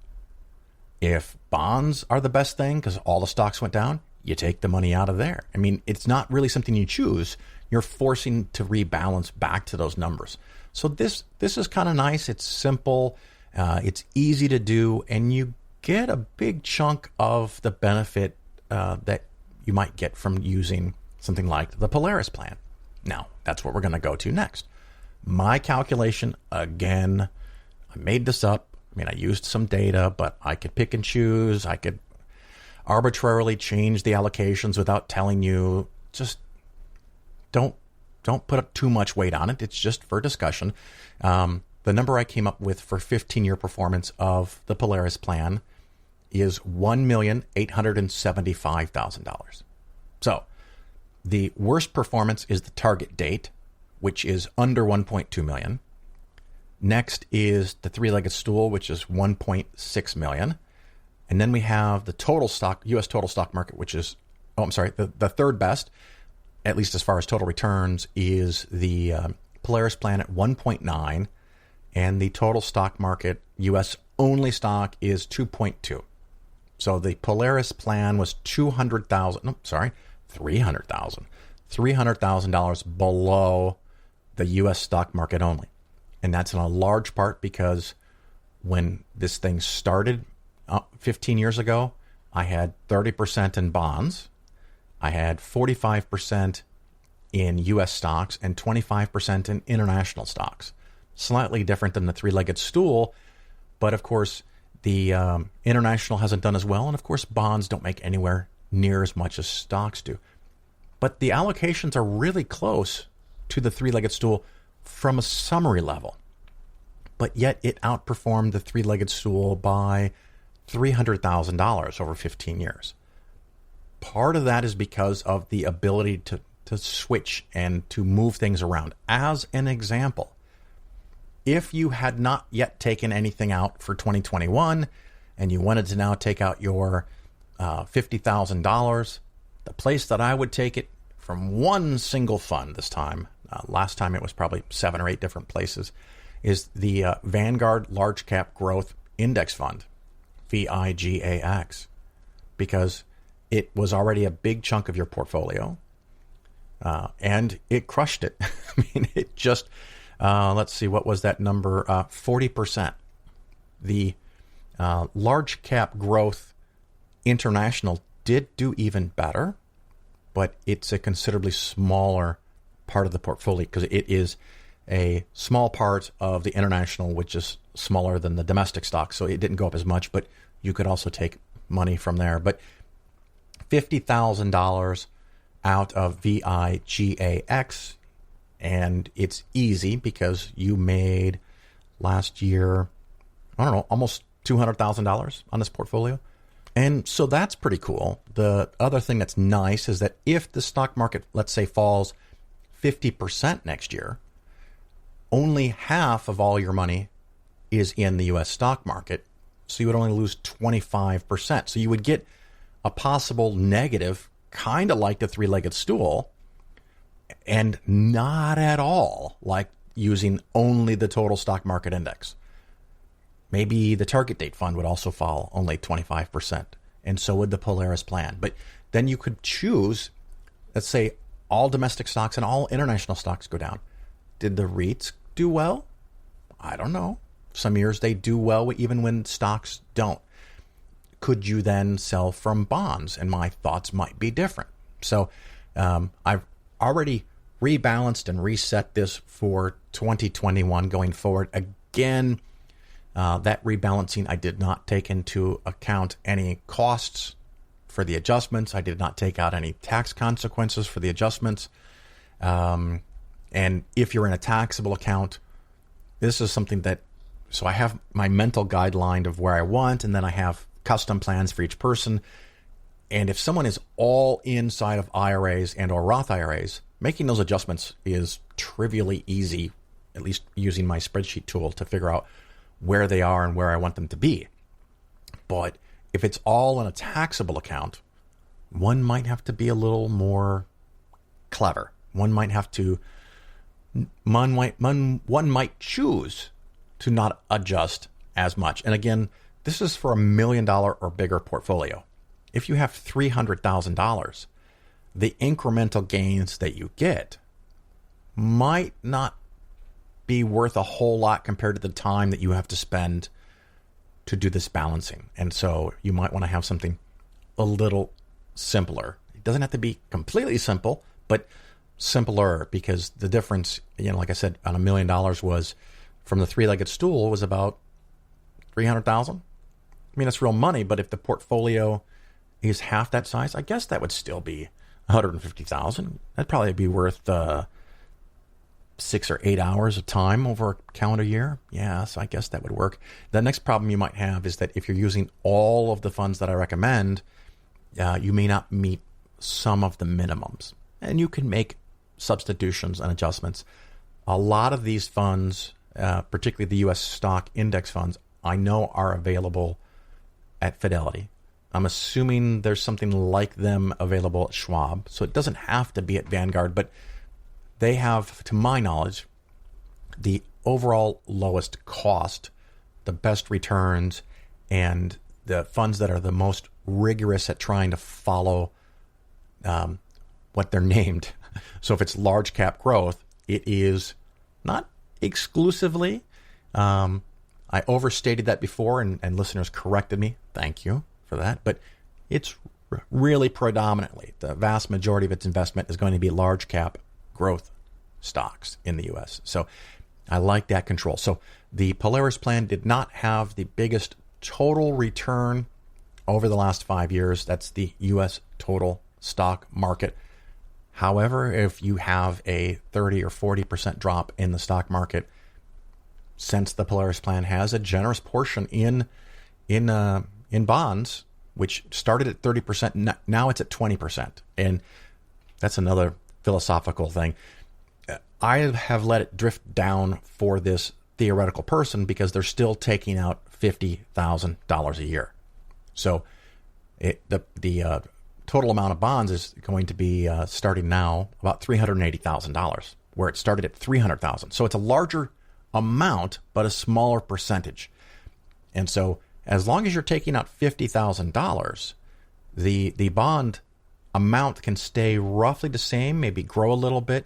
If bonds are the best thing because all the stocks went down, you take the money out of there. I mean, it's not really something you choose. You're forcing to rebalance back to those numbers. So this is kind of nice. It's simple. It's easy to do, and you get a big chunk of the benefit that you might get from using something like the Polaris plan. Now, that's what we're going to go to next. My calculation, again, I made this up. I mean, I used some data, but I could pick and choose. I could arbitrarily change the allocations without telling you. Just don't put too much weight on it. It's just for discussion. The number I came up with for 15-year performance of the Polaris plan is $1,875,000. So The worst performance is the target date, which is under 1.2 million. Next is the three-legged stool, which is 1.6 million. And then we have the total stock, U.S. total stock market, which is, the third best, at least as far as total returns, is the Polaris plan at 1.9. And the total stock market, U.S. only stock, is 2.2. So the Polaris plan was $300,000 below the U.S. stock market only. And that's in a large part because when this thing started 15 years ago, I had 30% in bonds. I had 45% in U.S. stocks and 25% in international stocks. Slightly different than the three-legged stool, but of course, the international hasn't done as well, and of course, bonds don't make anywhere near as much as stocks do. But the allocations are really close to the three-legged stool from a summary level. But yet it outperformed the three-legged stool by $300,000 over 15 years. Part of that is because of the ability to switch and to move things around. As an example, if you had not yet taken anything out for 2021 and you wanted to now take out your $50,000, the place that I would take it from one single fund this time, last time it was probably 7 or 8 different places, is the Vanguard Large Cap Growth Index Fund, VIGAX, because it was already a big chunk of your portfolio, and it crushed it. I mean, it just, let's see, what was that number? 40%. The Large Cap Growth International did do even better, but it's a considerably smaller part of the portfolio because it is a small part of the international, which is smaller than the domestic stock. So it didn't go up as much, but you could also take money from there. But $50,000 out of VIGAX, and it's easy because you made last year, I don't know, almost $200,000 on this portfolio. And so that's pretty cool. The other thing that's nice is that if the stock market, let's say, falls 50% next year, only half of all your money is in the U.S. stock market. So you would only lose 25%. So you would get a possible negative, kind of like the three-legged stool, and not at all like using only the total stock market index. Maybe the target date fund would also fall only 25%, and so would the Polaris plan. But then you could choose, let's say, all domestic stocks and all international stocks go down. Did the REITs do well? I don't know. Some years they do well even when stocks don't. Could you then sell from bonds? And my thoughts might be different. So I've already rebalanced and reset this for 2021 going forward. Again, that rebalancing, I did not take into account any costs for the adjustments. I did not take out any tax consequences for the adjustments. And if you're in a taxable account, this is something that, so I have my mental guideline of where I want, and then I have custom plans for each person. And if someone is all inside of IRAs and or Roth IRAs, making those adjustments is trivially easy, at least using my spreadsheet tool to figure out where they are and where I want them to be. But if it's all in a taxable account, one might have to be a little more clever. One might choose to not adjust as much. And again, this is for $1 million or bigger portfolio. If you have $300,000, the incremental gains that you get might not be worth a whole lot compared to the time that you have to spend to do this balancing. And so you might want to have something a little simpler. It doesn't have to be completely simple, but simpler, because the difference, like I said, on $1 million was from the three-legged stool was about $300,000. I mean, that's real money, but if the portfolio is half that size, I guess that would still be $150,000. That'd probably be worth 6 or 8 hours of time over a calendar year. Yes, I guess that would work. The next problem you might have is that if you're using all of the funds that I recommend, you may not meet some of the minimums. and you can make substitutions and adjustments. A lot of these funds, particularly the U.S. stock index funds, I know are available at Fidelity. I'm assuming there's something like them available at Schwab, so it doesn't have to be at Vanguard, but they have, to my knowledge, the overall lowest cost, the best returns, and the funds that are the most rigorous at trying to follow what they're named. So if it's large cap growth, it is not exclusively. I overstated that before, and listeners corrected me. Thank you for that. But it's really predominantly, the vast majority of its investment is going to be large cap growth stocks in the U.S. So I like that control. So the Polaris plan did not have the biggest total return over the last 5 years. That's the U.S. total stock market. However, if you have a 30 or 40% drop in the stock market, since the Polaris plan has a generous portion in bonds, which started at 30%, now it's at 20%. And that's another philosophical thing. I have let it drift down for this theoretical person because they're still taking out $50,000 a year. So the total amount of bonds is going to be starting now about $380,000, where it started at $300,000. So it's a larger amount, but a smaller percentage. And so as long as you're taking out $50,000, the bond amount can stay roughly the same, maybe grow a little bit.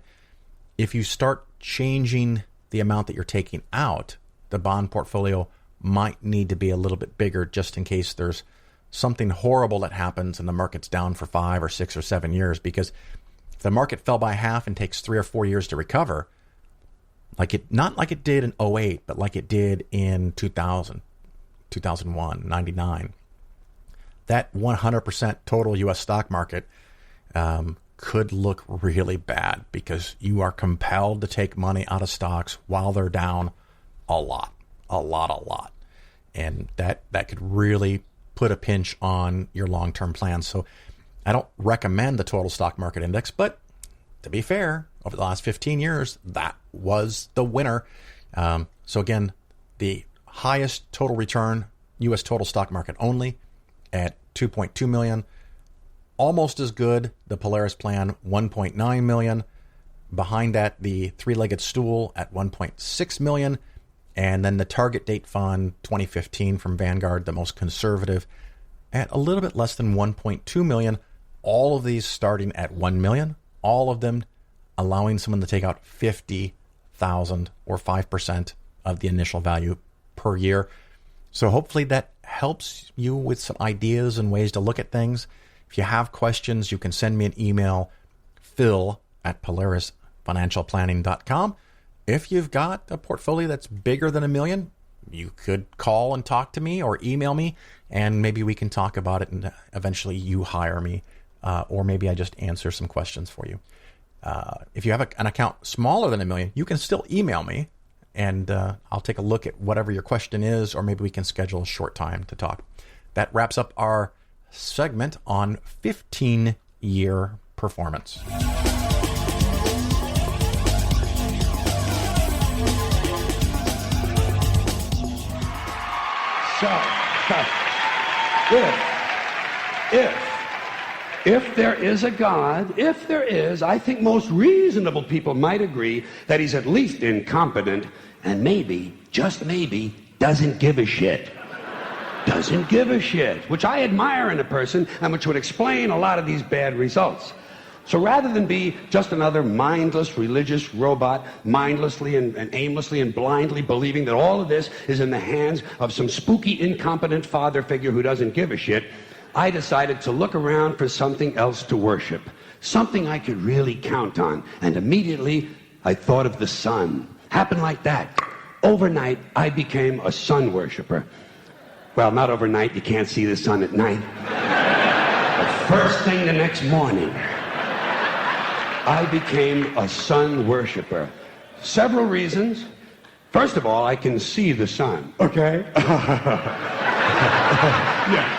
If you start changing the amount that you're taking out, the bond portfolio might need to be a little bit bigger just in case there's something horrible that happens and the market's down for 5 or 6 or 7 years. Because if the market fell by half and takes 3 or 4 years to recover, not like it did in 2008, but like it did in 2000, 2001, 99, that 100% total U.S. stock market could look really bad because you are compelled to take money out of stocks while they're down a lot. And that could really put a pinch on your long-term plans. So I don't recommend the total stock market index, but to be fair, over the last 15 years, that was the winner. So again, the highest total return, U.S. total stock market only at $2.2 million. Almost as good, the Polaris plan, $1.9 million. Behind that, the three-legged stool at $1.6 million. And then the target date fund 2015 from Vanguard, the most conservative, at a little bit less than $1.2 million. All of these starting at $1 million. All of them allowing someone to take out $50,000 or 5% of the initial value per year. So hopefully that helps you with some ideas and ways to look at things. If you have questions, you can send me an email, phil@polarisfinancialplanning.com. If you've got a portfolio that's bigger than $1 million, you could call and talk to me or email me, and maybe we can talk about it and eventually you hire me, or maybe I just answer some questions for you. If you have an account smaller than $1 million, you can still email me, and I'll take a look at whatever your question is, or maybe we can schedule a short time to talk. That wraps up our segment on 15-year performance. So, if there is a God, if there is, I think most reasonable people might agree that he's at least incompetent and maybe, just maybe, doesn't give a shit. Doesn't give a shit, which I admire in a person and which would explain a lot of these bad results. So rather than be just another mindless religious robot, mindlessly and aimlessly and blindly believing that all of this is in the hands of some spooky, incompetent father figure who doesn't give a shit, I decided to look around for something else to worship, something I could really count on. And immediately, I thought of the sun. Happened like that. Overnight, I became a sun worshiper. Well, not overnight. You can't see the sun at night. But first thing the next morning, I became a sun worshiper. Several reasons. First of all, I can see the sun, okay? Yeah.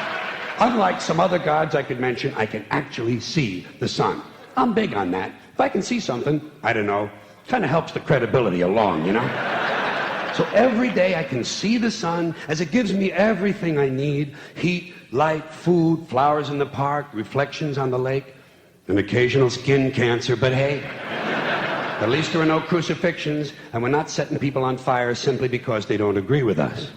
Unlike some other gods I could mention, I can actually see the sun. I'm big on that. If I can see something, I don't know, kind of helps the credibility along, you know? So every day I can see the sun as it gives me everything I need: heat, light, food, flowers in the park, reflections on the lake, an occasional skin cancer. But hey, at least there are no crucifixions, and we're not setting people on fire simply because they don't agree with us.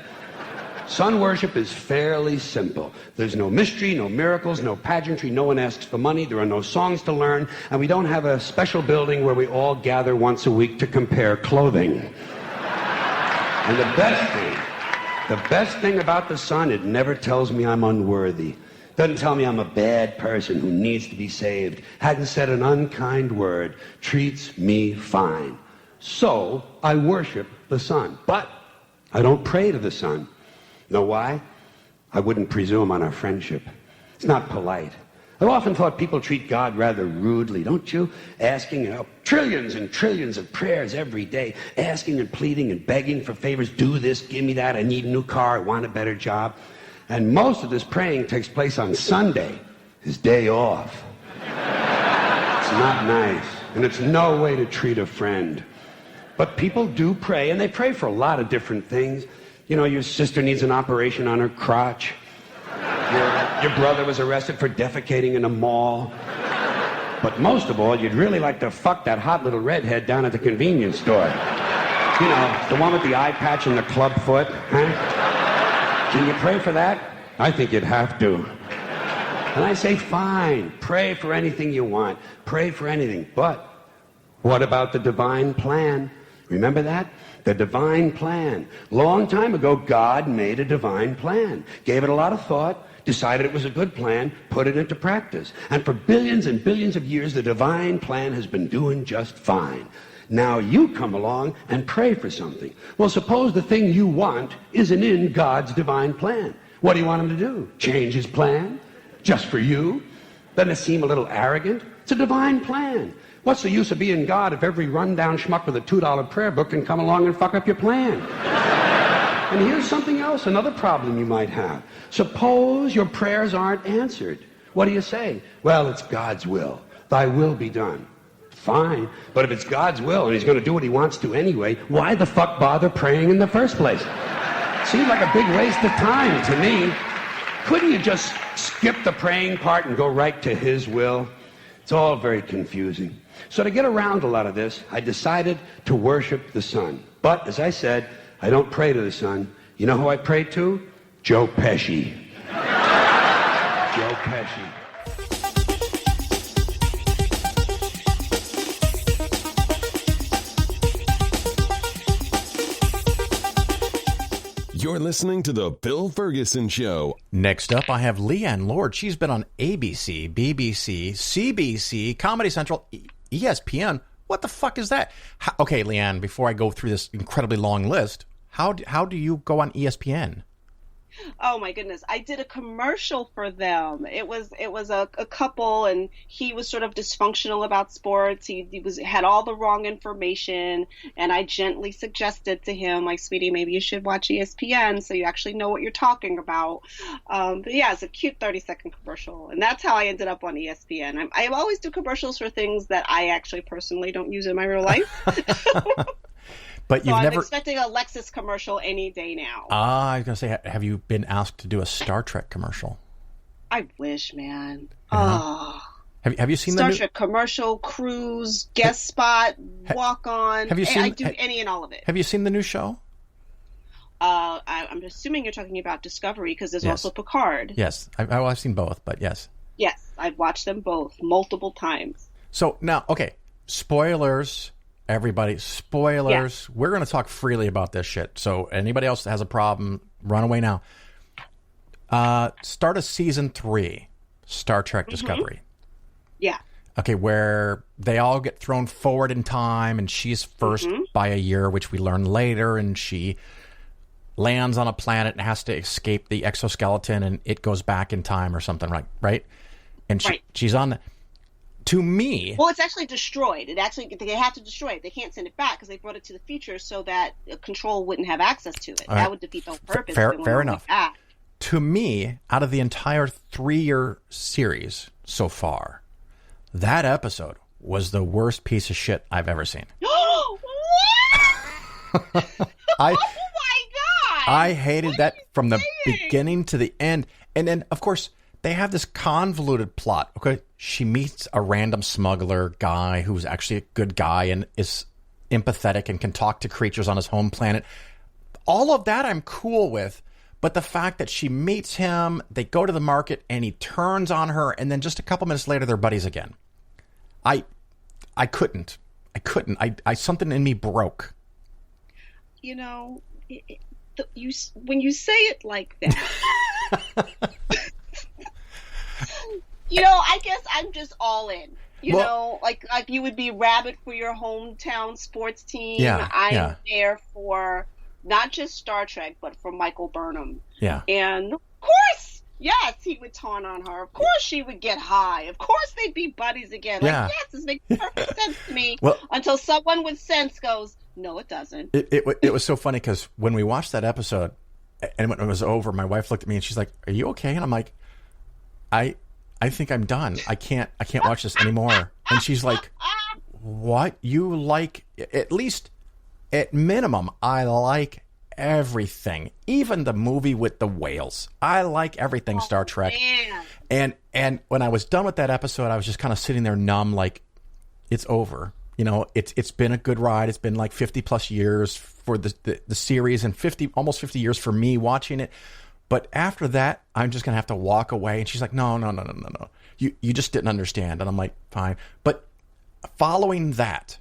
Sun worship is fairly simple. There's no mystery, no miracles, no pageantry. No one asks for money. There are no songs to learn. And we don't have a special building where we all gather once a week to compare clothing. And the best thing about the sun, it never tells me I'm unworthy. Doesn't tell me I'm a bad person who needs to be saved. Hadn't said an unkind word. Treats me fine. So I worship the sun. But I don't pray to the sun. Know why? I wouldn't presume on our friendship. It's not polite. I've often thought people treat God rather rudely, don't you? Asking trillions and trillions of prayers every day, asking and pleading and begging for favors. Do this, give me that, I need a new car, I want a better job. And most of this praying takes place on Sunday, his day off. It's not nice, and it's no way to treat a friend. But people do pray, and they pray for a lot of different things. You know, your sister needs an operation on her crotch. Your brother was arrested for defecating in a mall. But most of all, you'd really like to fuck that hot little redhead down at the convenience store. You know, the one with the eye patch and the club foot, huh? Can you pray for that? I think you'd have to. And I say, fine, pray for anything you want. Pray for anything. But what about the divine plan? Remember that? The divine plan. Long time ago, God made a divine plan. Gave it a lot of thought, decided it was a good plan, put it into practice. And for billions and billions of years, the divine plan has been doing just fine. Now you come along and pray for something. Well, suppose the thing you want isn't in God's divine plan. What do you want him to do? Change his plan? Just for you? Doesn't it seem a little arrogant? It's a divine plan. What's the use of being God if every rundown schmuck with a $2 prayer book can come along and fuck up your plan? And here's something else, another problem you might have. Suppose your prayers aren't answered. What do you say? Well, it's God's will. Thy will be done. Fine. But if it's God's will and he's going to do what he wants to anyway, why the fuck bother praying in the first place? Seems like a big waste of time to me. Couldn't you just skip the praying part and go right to his will? It's all very confusing. So to get around a lot of this, I decided to worship the sun. But, as I said, I don't pray to the sun. You know who I pray to? Joe Pesci. Joe Pesci. You're listening to The Bill Ferguson Show. Next up, I have Leighann Lord. She's been on ABC, BBC, CBC, Comedy Central, ESPN. What the fuck is that? Okay, Leighann, before I go through this incredibly long list, how do you go on ESPN? Oh my goodness. I did a commercial for them. It was a couple, and he was sort of dysfunctional about sports. He had all the wrong information, and I gently suggested to him, like, sweetie, maybe you should watch ESPN so you actually know what you're talking about. But yeah, it's a cute 30-second commercial, and that's how I ended up on ESPN. I always do commercials for things that I actually personally don't use in my real life. But so I'm expecting a Lexus commercial any day now. I was going to say, have you been asked to do a Star Trek commercial? I wish, man. Yeah. Have you seen Star Trek commercial, cruise, guest spot, walk on? Have you seen? I do any and all of it. Have you seen the new show? I'm assuming you're talking about Discovery, because there's also Picard. Yes, I've seen both, but yes. Yes, I've watched them both multiple times. So now, okay, spoilers. Everybody, spoilers. Yeah. We're going to talk freely about this shit. So anybody else that has a problem, run away now. Start of season 3, Star Trek Discovery. Yeah. Okay, where they all get thrown forward in time, and she's first by a year, which we learn later, and she lands on a planet and has to escape the exoskeleton, and it goes back in time or something, right? And she's on the... To me... Well, it's actually destroyed. They have to destroy it. They can't send it back because they brought it to the future so that Control wouldn't have access to it. That would defeat the whole purpose. Fair enough. To me, out of the entire 3-year series so far, That episode was the worst piece of shit I've ever seen. What? I, Oh my God! I hated that from the beginning to the end. And then, of course, they have this convoluted plot. Okay, she meets a random smuggler guy who's actually a good guy and is empathetic and can talk to creatures on his home planet. All of that I'm cool with. But the fact that she meets him, they go to the market, and he turns on her, and then just a couple minutes later, they're buddies again. I couldn't. Something in me broke. You know, when you say it like that, you know, I guess I'm just all in. You know, like you would be rabid for your hometown sports team. Yeah, I'm there for not just Star Trek, but for Michael Burnham. Yeah. And of course, yes, he would taunt on her. Of course, she would get high. Of course, they'd be buddies again. Like, Yeah. yes, this makes perfect sense to me. Well, until someone with sense goes, no, it doesn't. It was so funny because when we watched that episode, and when it was over, my wife looked at me and she's like, "Are you okay?" And I'm like, I think I'm done. I can't watch this anymore. And she's like, "What? You like, at least at minimum, I like everything, even the movie with the whales. I like everything Star Trek." Man. And when I was done with that episode, I was just kind of sitting there numb, like, it's over. You know, it's been a good ride. It's been like 50 plus years for the series, and almost 50 years for me watching it. But after that, I'm just gonna have to walk away. And she's like, no. You just didn't understand. And I'm like, fine. But following that,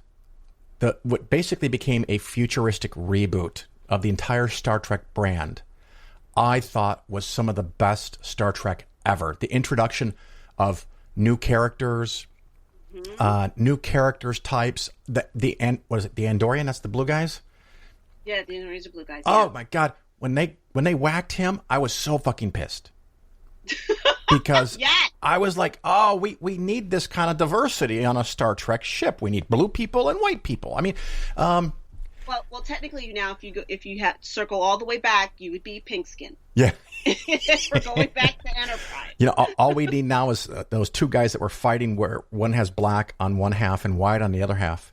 what basically became a futuristic reboot of the entire Star Trek brand, I thought was some of the best Star Trek ever. The introduction of new characters, new characters types. What is it? The Andorian? That's the blue guys. Yeah, the Andorians are blue guys. Oh yeah. my God! When they whacked him, I was so fucking pissed because I was like, oh, we need this kind of diversity on a Star Trek ship. We need blue people and white people. I mean, well, technically now, if you had circle all the way back, you would be pink skin. yeah. We're going back to Enterprise. You know, all we need now is those two guys that were fighting, where one has black on one half and white on the other half.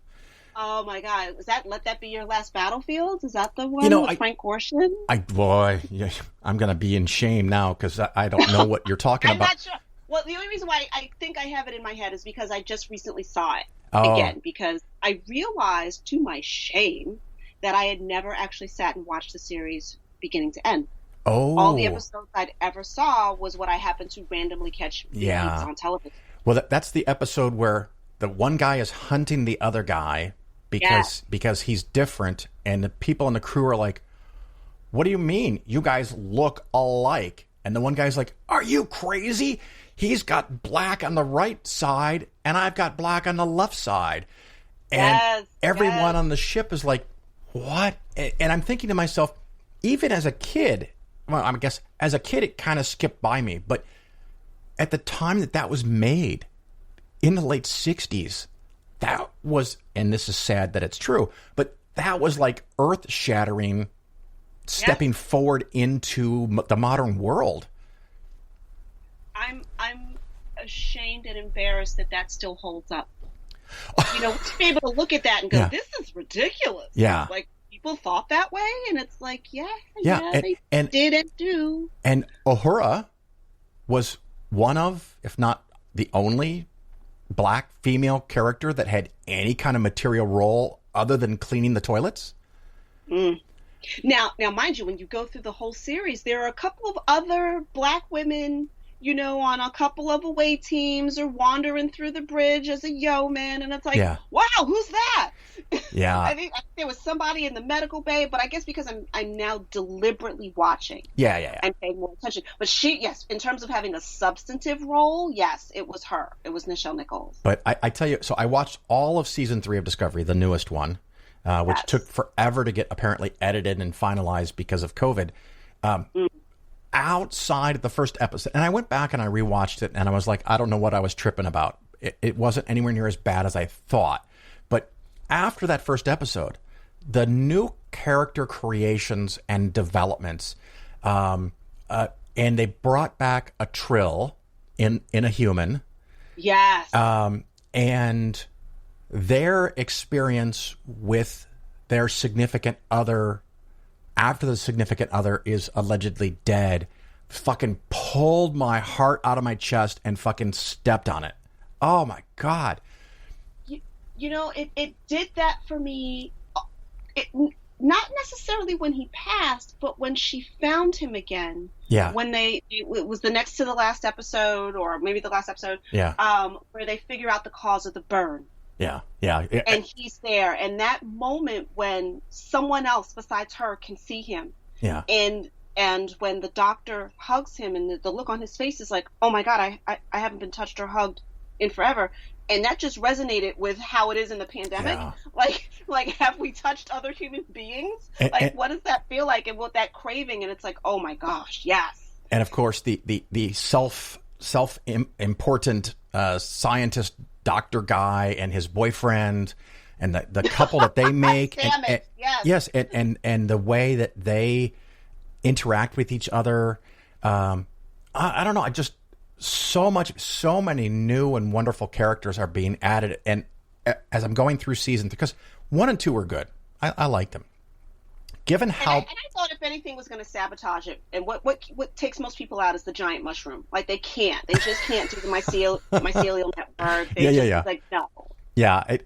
Oh my God! Let that be your last battlefield? Is that the one with Frank Gorshin? I'm gonna be in shame now because I don't know what you're talking I'm about. not sure. Well, the only reason why I think I have it in my head is because I just recently saw it Oh. again, because I realized, to my shame, that I had never actually sat and watched the series beginning to end. Oh, All the episodes I'd ever saw was what I happened to randomly catch on television. Well, that's the episode where the one guy is hunting the other guy because he's different, and the people in the crew are like, "What do you mean? You guys look alike." And the one guy's like, "Are you crazy? He's got black on the right side, and I've got black on the left side." And everyone on the ship is like, "What?" And I'm thinking to myself, even as a kid, well, I guess as a kid it kind of skipped by me, but at the time that was made, in the late 60s, that was, and this is sad that it's true, but that was like earth-shattering, stepping forward into the modern world. I'm ashamed and embarrassed that still holds up. You know, to be able to look at that and go, "This is ridiculous." Yeah. Like, people thought that way, and it's like, they did and do. And Uhura was one of, if not the only, black female character that had any kind of material role other than cleaning the toilets. Now, mind you, when you go through the whole series, there are a couple of other black women, you know, on a couple of away teams or wandering through the bridge as a yeoman, and it's like, wow, who's that? Yeah. I think there was somebody in the medical bay, but I guess because I'm now deliberately watching. Yeah. And paying more attention. But in terms of having a substantive role, yes, it was her. It was Nichelle Nichols. But I tell you, so I watched all of season 3 of Discovery, the newest one, which took forever to get apparently edited and finalized because of COVID. Outside of the first episode, and I went back and I rewatched it, and I was like, I don't know what I was tripping about. It wasn't anywhere near as bad as I thought. But after that first episode, the new character creations and developments, and they brought back a Trill in a human. Yes. and their experience with their significant other after the significant other is allegedly dead fucking pulled my heart out of my chest and fucking stepped on it. Oh my God. You know, it did that for me. Not necessarily when he passed, but when she found him again. Yeah. When it was the next to the last episode, or maybe the last episode. Yeah. Where they figure out the cause of the burn. Yeah. Yeah. And he's there, and that moment when someone else besides her can see him. Yeah. And when the doctor hugs him, and the look on his face is like, oh my God, I haven't been touched or hugged in forever. And that just resonated with how it is in the pandemic. Yeah. Like, have we touched other human beings? What does that feel like? And what that craving? And it's like, oh my gosh, yes. And of course, the self-important scientist doctor guy and his boyfriend, and the couple that they make. Yes, and the way that they interact with each other. I don't know. So many new and wonderful characters are being added. And as I'm going through season, because 1 and 2 were good. I liked them. Given how... And I thought if anything was going to sabotage it, and what takes most people out is the giant mushroom. Like, they can't. They just can't do the mycelial network. Yeah. Like, no. Yeah.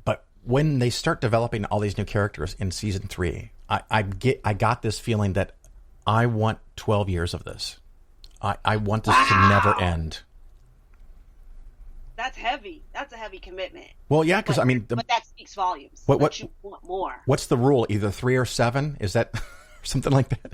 But when they start developing all these new characters in season 3, I got this feeling that I want 12 years of this. I want this to never end. That's heavy. That's a heavy commitment. Well, yeah, because I mean, but that speaks volumes. What you want more? What's the rule? Either 3 or 7? Is that something like that?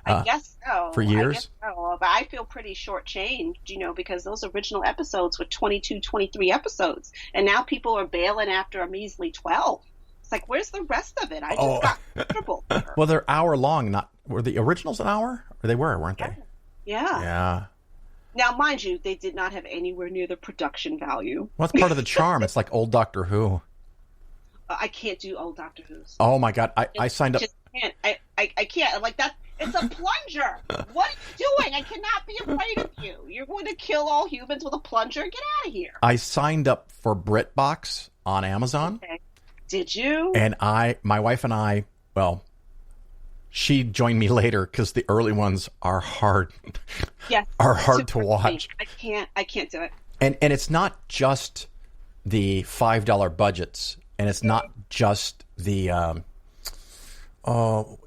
I guess so. For years? I guess so. But I feel pretty shortchanged, because those original episodes were 22, 23 episodes, and now people are bailing after a measly 12. It's like, where's the rest of it? I just got comfortable. Well, they're hour long. Were the originals an hour? Or they were, weren't they? Yeah. Yeah. Now, mind you, they did not have anywhere near the production value. Well, that's part of the charm. It's like old Doctor Who. I can't do old Doctor Who's. Oh my God, I signed up. Just can't. I can't. Like that. It's a plunger. What are you doing? I cannot be afraid of you. You're going to kill all humans with a plunger. Get out of here. I signed up for BritBox on Amazon. Okay. Did you? And my wife and I, well, she joined me later because the early ones are hard. Yes, are hard to watch. I can't do it. And it's not just the $5 budgets, and it's not just the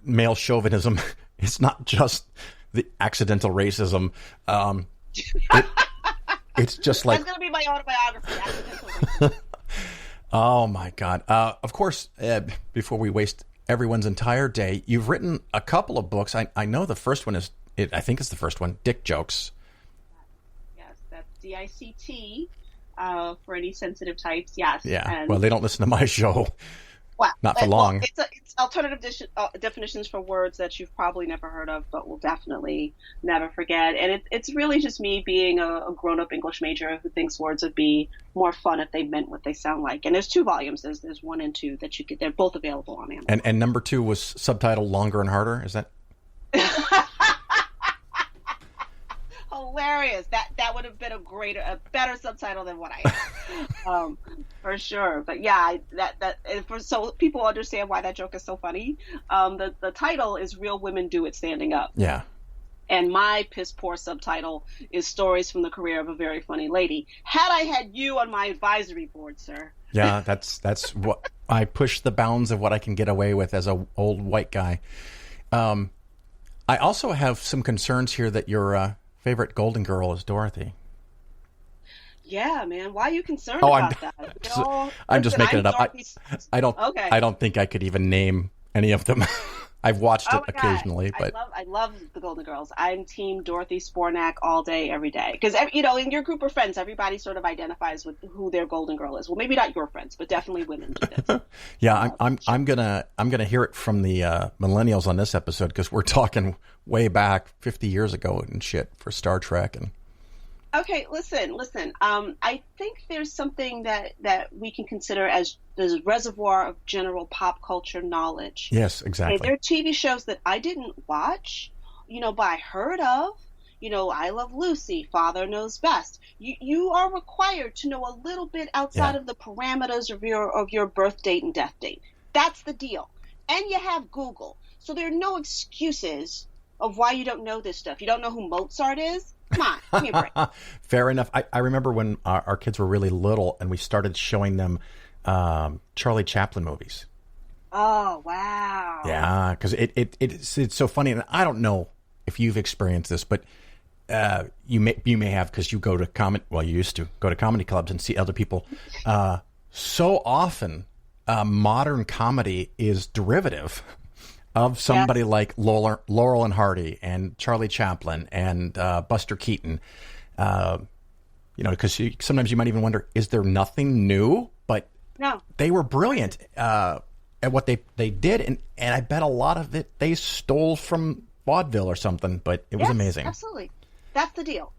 male chauvinism. It's not just the accidental racism. It's just like... That's going to be my autobiography, accidental racism. Oh, my God. Of course, before we waste everyone's entire day, you've written a couple of books. I know the first one is... I think it's the first one, Dick Jokes. Yes, that's DICT for any sensitive types, yes. Yeah, and, well, they don't listen to my show. Well, not for long. Well, it's alternative definitions for words that you've probably never heard of, but will definitely never forget. And it's really just me being a grown-up English major who thinks words would be more fun if they meant what they sound like. And there's 2 volumes. There's 1 and 2 that you get. They're both available on Amazon. And number 2 was subtitled Longer and Harder. Is that? Hilarious. That would have been a better subtitle than what I have. For sure. But yeah, so people understand why that joke is so funny. The title is Real Women Do It Standing Up. Yeah. And my piss poor subtitle is Stories from the Career of a Very Funny Lady. Had I had you on my advisory board, sir. Yeah, that's what I push the bounds of what I can get away with as a old white guy. I also have some concerns here that your favorite Golden Girl is Dorothy. Yeah, man. Why are you concerned about that? I'm just making it up. I don't think I could even name any of them. I've watched it occasionally, but I love the Golden Girls. I'm team Dorothy Spornak all day, every day. Because in your group of friends, everybody sort of identifies with who their Golden Girl is. Well, maybe not your friends, but definitely women do this. Yeah, I'm gonna hear it from the millennials on this episode because we're talking way back 50 years ago and shit for Star Trek and. Okay, listen. I think there's something that we can consider as the reservoir of general pop culture knowledge. Yes, exactly. Okay, there are TV shows that I didn't watch, but I heard of, I Love Lucy, Father Knows Best. You are required to know a little bit outside of the parameters of your birth date and death date. That's the deal. And you have Google. So there are no excuses of why you don't know this stuff. You don't know who Mozart is? Come on, give me a break. Fair enough. I remember when our kids were really little and we started showing them Charlie Chaplin movies. Oh, wow. Yeah, because it's so funny. And I don't know if you've experienced this, but you may have, because you used to go to comedy clubs and see other people. So often, modern comedy is derivative of somebody like Laurel and Hardy and Charlie Chaplin and Buster Keaton. Because sometimes you might even wonder, is there nothing new? But no, they were brilliant at what they did, and I bet a lot of it they stole from vaudeville or something. But it was amazing. Absolutely, that's the deal.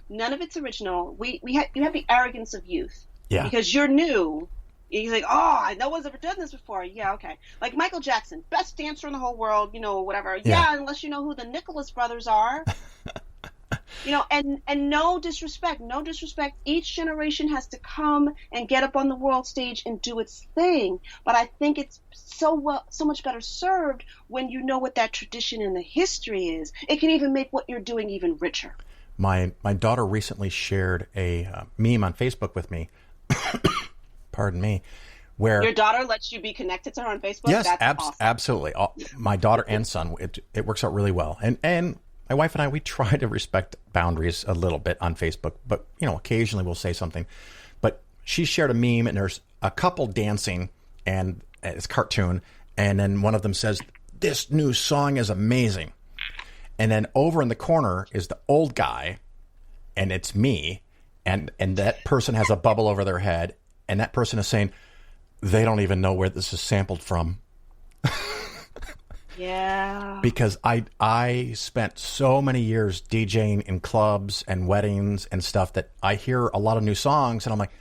None of it's original. You have the arrogance of youth. Yeah, because you're new. He's like, oh, no one's ever done this before. Yeah, okay. Like Michael Jackson, best dancer in the whole world, whatever. Yeah, unless you know who the Nicholas brothers are. And no disrespect. Each generation has to come and get up on the world stage and do its thing. But I think it's so much better served when you know what that tradition and the history is. It can even make what you're doing even richer. My daughter recently shared a meme on Facebook with me. Pardon me, where your daughter lets you be connected to her on Facebook. Yes, that's awesome. Absolutely. My daughter and son, it works out really well. And my wife and I, we try to respect boundaries a little bit on Facebook, but occasionally we'll say something. But she shared a meme, and there's a couple dancing, and it's cartoon, and then one of them says, "This new song is amazing," and then over in the corner is the old guy, and it's me, and that person has a bubble over their head. And that person is saying, they don't even know where this is sampled from. Yeah. Because I spent so many years DJing in clubs and weddings and stuff that I hear a lot of new songs and I'm like,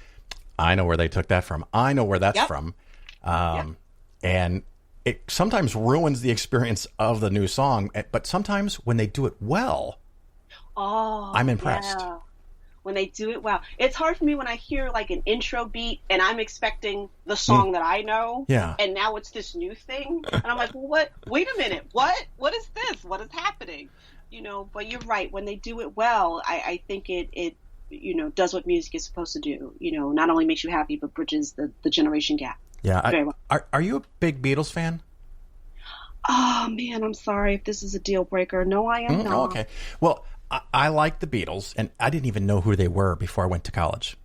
I know where they took that from. I know where that's from. And it sometimes ruins the experience of the new song. But sometimes when they do it well, I'm impressed. Yeah. When they do it well. It's hard for me when I hear like an intro beat and I'm expecting the song that I know. Yeah. And now it's this new thing. And I'm like, well, what? Wait a minute. What? What is this? What is happening? But you're right. When they do it well, I think it does what music is supposed to do. Not only makes you happy, but bridges the generation gap. Yeah. Very well. Are you a big Beatles fan? Oh, man, I'm sorry if this is a deal breaker. No, I am not. Oh, okay. Well, I like the Beatles, and I didn't even know who they were before I went to college.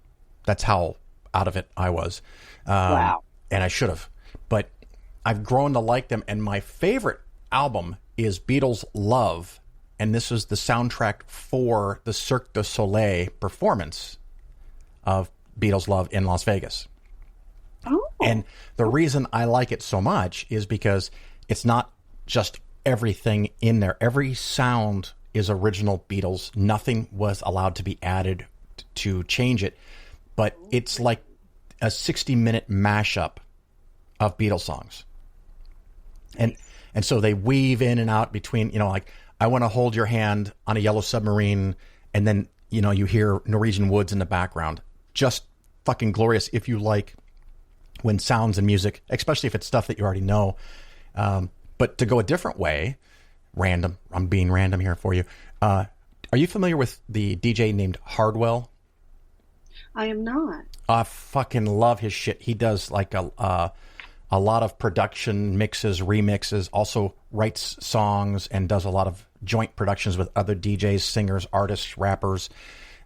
That's how out of it I was. Wow. And I should have. But I've grown to like them, and my favorite album is Beatles Love, and this is the soundtrack for the Cirque du Soleil performance of Beatles Love in Las Vegas. Oh. And the reason I like it so much is because it's not just everything in there. Every sound is original Beatles. Nothing was allowed to be added to change it. But it's like a 60-minute mashup of Beatles songs. And so they weave in and out between, like, I Want to Hold Your Hand on a Yellow Submarine, and then, you hear Norwegian Woods in the background. Just fucking glorious if you like when sounds and music, especially if it's stuff that you already know. But to go a different way, random. I'm being random here for you. Are you familiar with the DJ named Hardwell? I am not. I fucking love his shit. He does like a lot of production mixes, remixes, also writes songs and does a lot of joint productions with other DJs, singers, artists, rappers.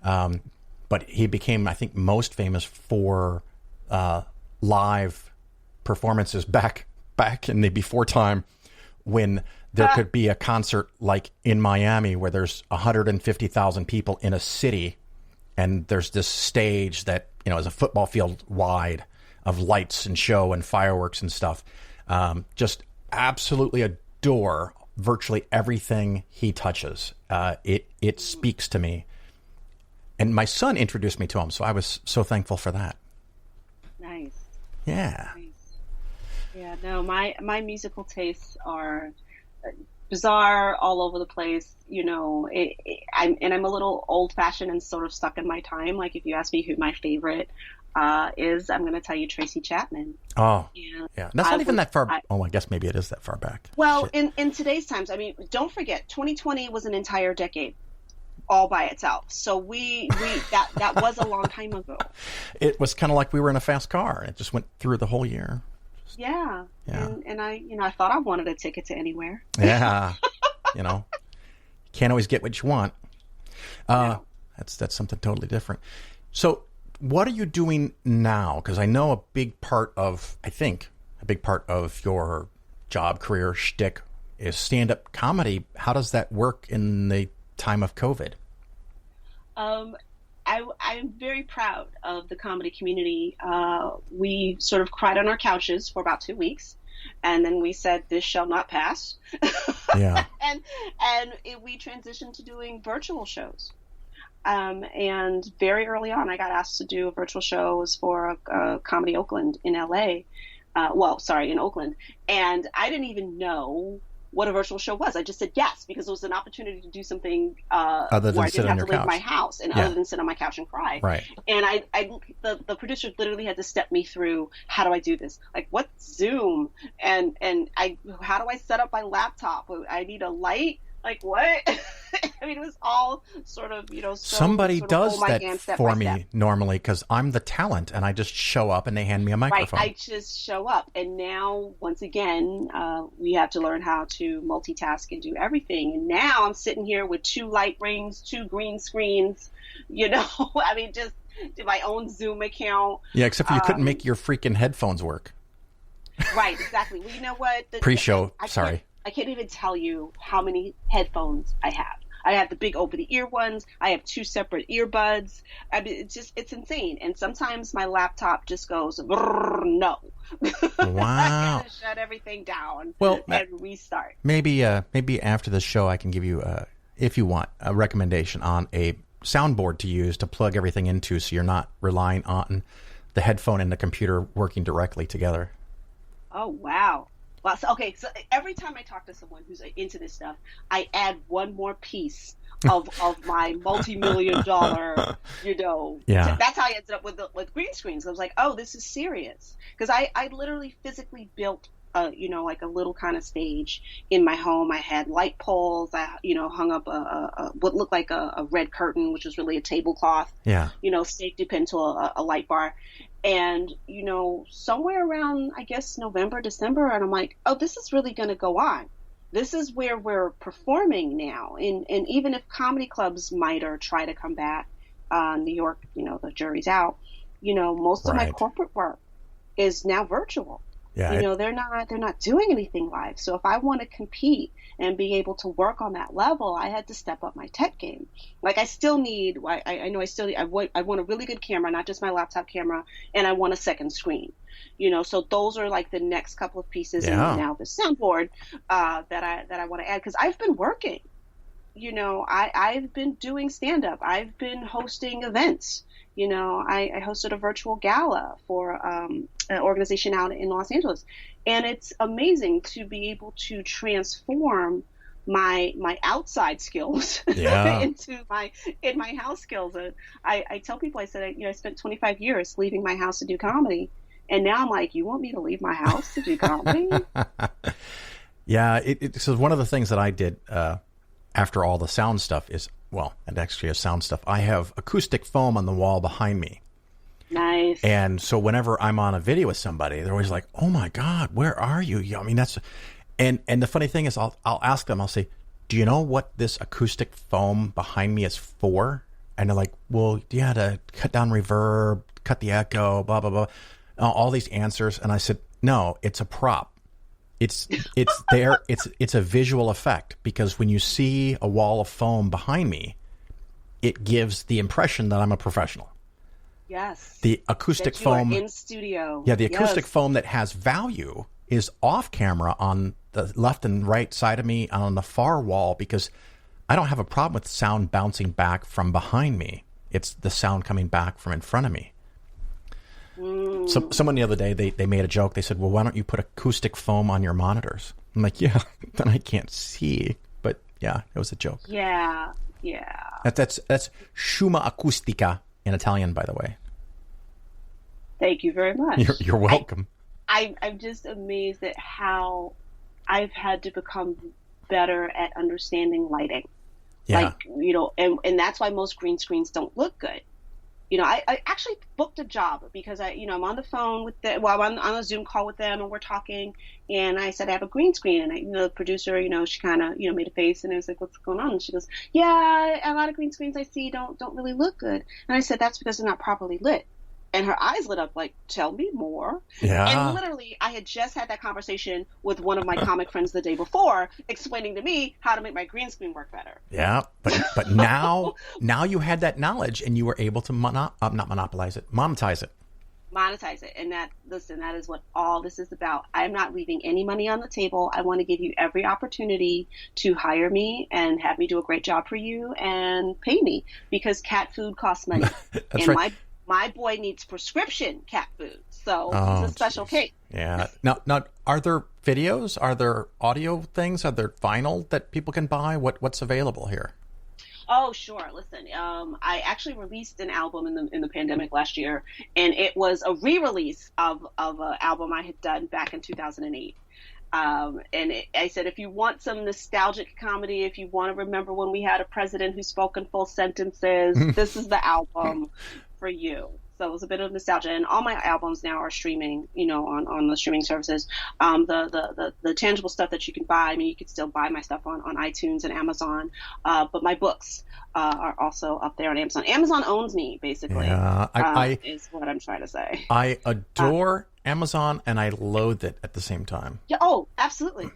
But he became, I think, most famous for live performances back in the before time when there could be a concert like in Miami where there's 150,000 people in a city and there's this stage that, is a football field wide of lights and show and fireworks and stuff. Just absolutely adore virtually everything he touches. It speaks to me. And my son introduced me to him, so I was so thankful for that. Nice. Yeah. Nice. Yeah, no, my musical tastes are bizarre, all over the place. I'm a little old fashioned and sort of stuck in my time. Like if you ask me who my favorite is, I'm going to tell you Tracy Chapman. Oh, and yeah. That's not even that far. I guess maybe it is that far back. Well, in today's times, I mean, don't forget, 2020 was an entire decade all by itself. So that was a long time ago. It was kind of like we were in a fast car. It just went through the whole year. Yeah. And I thought I wanted a ticket to anywhere. Yeah. You can't always get what you want. No. That's something totally different. So what are you doing now? Because I know a big part of your job, career, shtick is stand-up comedy. How does that work in the time of COVID? I'm very proud of the comedy community. We sort of cried on our couches for about 2 weeks, and then we said, "This shall not pass." Yeah. and we transitioned to doing virtual shows. And very early on, I got asked to do a virtual shows for Comedy Oakland in LA. In Oakland. And I didn't even know what a virtual show was. I just said yes, because it was an opportunity to do something other than where I sit didn't on have your to leave couch. my house and other than sit on my couch and cry. Right. And the producer literally had to step me through, how do I do this? Like, what's Zoom? And how do I set up my laptop? I need a light? Like, what? I mean, it was all sort of, somebody does that for me step. Normally, because I'm the talent and I just show up and they hand me a microphone. Right, I just show up. And now, once again, we have to learn how to multitask and do everything. And now I'm sitting here with 2 light rings, 2 green screens, I mean, just my own Zoom account. Yeah, except for you couldn't make your freaking headphones work. Right, exactly. Well, you know what? Pre-show, sorry. I can't even tell you how many headphones I have. I have the big over-the-ear ones. I have 2 separate earbuds. I mean, it's insane. And sometimes my laptop just goes, no. Wow. I gotta shut everything down and restart. Maybe after the show I can give you, if you want, a recommendation on a soundboard to use to plug everything into so you're not relying on the headphone and the computer working directly together. Oh, wow. Well, so every time I talk to someone who's into this stuff, I add one more piece of my multi-million-dollar, Yeah. That's how I ended up with green screens. I was like, oh, this is serious. Because I literally physically built, like a little kind of stage in my home. I had light poles. I, hung up what looked like a red curtain, which was really a tablecloth. Yeah. Safety pin to a light bar. And, somewhere around, I guess, November, December, and I'm like, oh, this is really going to go on. This is where we're performing now. And even if comedy clubs might or try to come back, New York, the jury's out, most of my corporate work is now virtual. Yeah, they're not doing anything live. So if I want to compete and be able to work on that level, I had to step up my tech game. Like I still need, I want a really good camera, not just my laptop camera, and I want a second screen. So those are like the next couple of pieces, and now the soundboard that I want to add, because I've been working. I've been doing stand up. I've been hosting events. I hosted a virtual gala for an organization out in Los Angeles, and it's amazing to be able to transform my outside skills into my in-my-house skills. And I tell people, I said, I spent 25 years leaving my house to do comedy, and now I'm like, you want me to leave my house to do comedy? Yeah, so one of the things that I did after all the sound stuff is, and actually sound stuff, I have acoustic foam on the wall behind me. Nice. And so whenever I'm on a video with somebody, they're always like, oh my God, where are you? I mean, that's, and the funny thing is I'll ask them, I'll say, do you know what this acoustic foam behind me is for? And they're like, well, yeah, to cut down reverb, cut the echo, blah, blah, blah. All these answers. And I said, no, it's a prop. It's there. It's a visual effect, because when you see a wall of foam behind me, it gives the impression that I'm a professional. Yes. The acoustic that you foam are in studio. Yeah, the acoustic foam that has value is off camera on the left and right side of me, on the far wall, because I don't have a problem with sound bouncing back from behind me. It's the sound coming back from in front of me. So someone the other day, they made a joke. They said, well, why don't you put acoustic foam on your monitors? I'm like, yeah, then I can't see. But yeah, it was a joke. Yeah. That's Shuma Acustica in Italian, by the way. Thank you very much. You're welcome. I'm just amazed at how I've had to become better at understanding lighting. Yeah. Like, and that's why most green screens don't look good. I actually booked a job because I'm on the phone with I'm on a Zoom call with them and we're talking, and I said I have a green screen, and the producer, she kind of made a face, and I was like, what's going on? And she goes, yeah, a lot of green screens I see don't really look good. And I said, that's because they're not properly lit. And her eyes lit up like, tell me more. Yeah. And literally, I had just had that conversation with one of my comic friends the day before, explaining to me how to make my green screen work better. Yeah, but now you had that knowledge, and you were able to not monopolize it, monetize it. Monetize it. And that is what all this is about. I'm not leaving any money on the table. I want to give you every opportunity to hire me and have me do a great job for you and pay me, because cat food costs money. That's and right. My boy needs prescription cat food, so it's a special case. Yeah. Now, are there videos? Are there audio things? Are there vinyl that people can buy? What's available here? Oh, sure. Listen, I actually released an album in the pandemic last year, and it was a re-release of an album I had done back in 2008. I said, if you want some nostalgic comedy, if you want to remember when we had a president who spoke in full sentences, this is the album for you. So it was a bit of nostalgia, and all my albums now are streaming, on the streaming services. The tangible stuff that you can buy, I mean, you can still buy my stuff on iTunes and Amazon, but my books are also up there on Amazon. Amazon owns me, basically. Yeah, is what I'm trying to say. I adore Amazon, and I loathe it at the same time. Yeah. Oh, absolutely.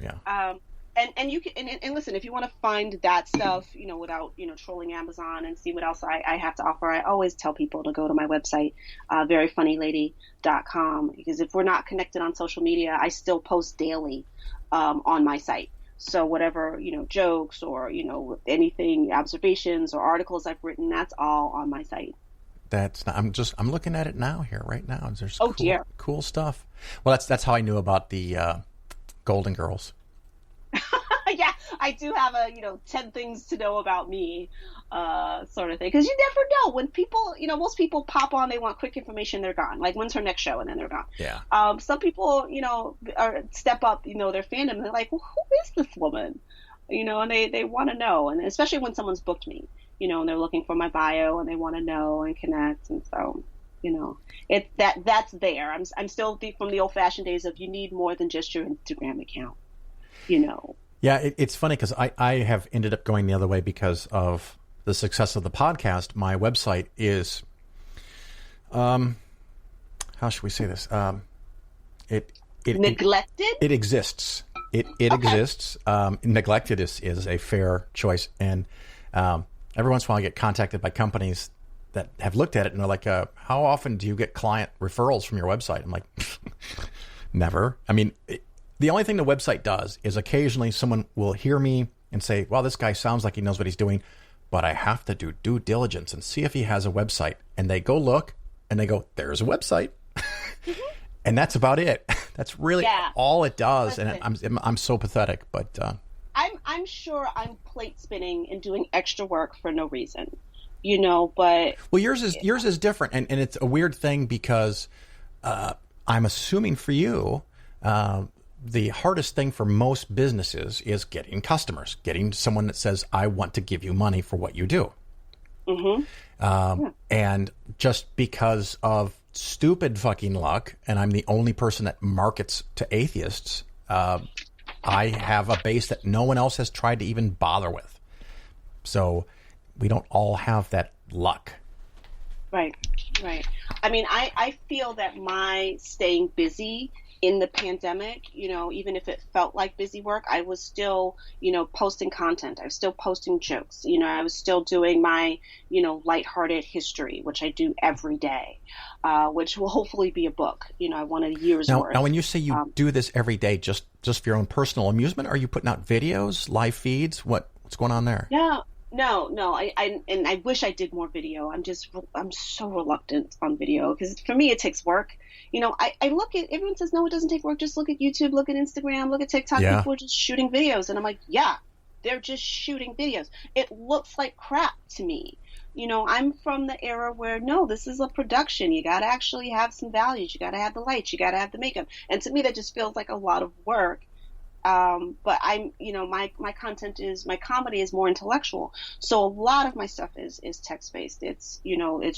Yeah. And you can and listen, if you want to find that stuff, without trolling Amazon and see what else I have to offer, I always tell people to go to my website, veryfunnylady.com, because if we're not connected on social media, I still post daily on my site. So whatever jokes or anything, observations or articles I've written, that's all on my site. I'm looking at it now here right now. There's cool stuff. Well, that's how I knew about the Golden Girls. Yeah, I do have a 10 things to know about me sort of thing, because you never know when people most people pop on, they want quick information, they're gone, like when's her next show, and then they're gone. Yeah. Some people step up their fandom, and they're like, well, who is this woman, and they want to know, and especially when someone's booked me, and they're looking for my bio and they want to know and connect, and so that's there. I'm still from the old-fashioned days of, you need more than just your Instagram account. Yeah, it's funny because I have ended up going the other way because of the success of the podcast. My website is, how should we say this? It neglected? It exists. It Okay. exists. Neglected is a fair choice. And every once in a while I get contacted by companies that have looked at it and they're like, how often do you get client referrals from your website? I'm like, never. I mean, the only thing the website does is occasionally someone will hear me and say, well, this guy sounds like he knows what he's doing, but I have to do due diligence and see if he has a website. And they go look and they go, there's a website. And that's about it. That's really all it does. Listen, and I'm so pathetic, but I'm sure I'm plate spinning and doing extra work for no reason, but well, yours is different. And it's a weird thing because I'm assuming for you, the hardest thing for most businesses is getting customers, getting someone that says, I want to give you money for what you do. Mm-hmm. And just because of stupid fucking luck, and I'm the only person that markets to atheists, I have a base that no one else has tried to even bother with. So we don't all have that luck. Right. I mean, I feel that my staying busy in the pandemic, even if it felt like busy work, I was still, posting content. I was still posting jokes. I was still doing my, lighthearted history, which I do every day, which will hopefully be a book. I want a year's worth. Now, when you say you do this every day, just for your own personal amusement, are you putting out videos, live feeds? What's going on there? Yeah. No. I wish I did more video. I'm so reluctant on video because for me it takes work. I look at, everyone says, no, it doesn't take work. Just look at YouTube, look at Instagram, look at TikTok. Yeah. People are just shooting videos. And I'm like, yeah, they're just shooting videos. It looks like crap to me. I'm from the era where, no, this is a production. You got to actually have some values. You got to have the lights. You got to have the makeup. And to me, that just feels like a lot of work. But my content my comedy is more intellectual. So a lot of my stuff is text-based. It's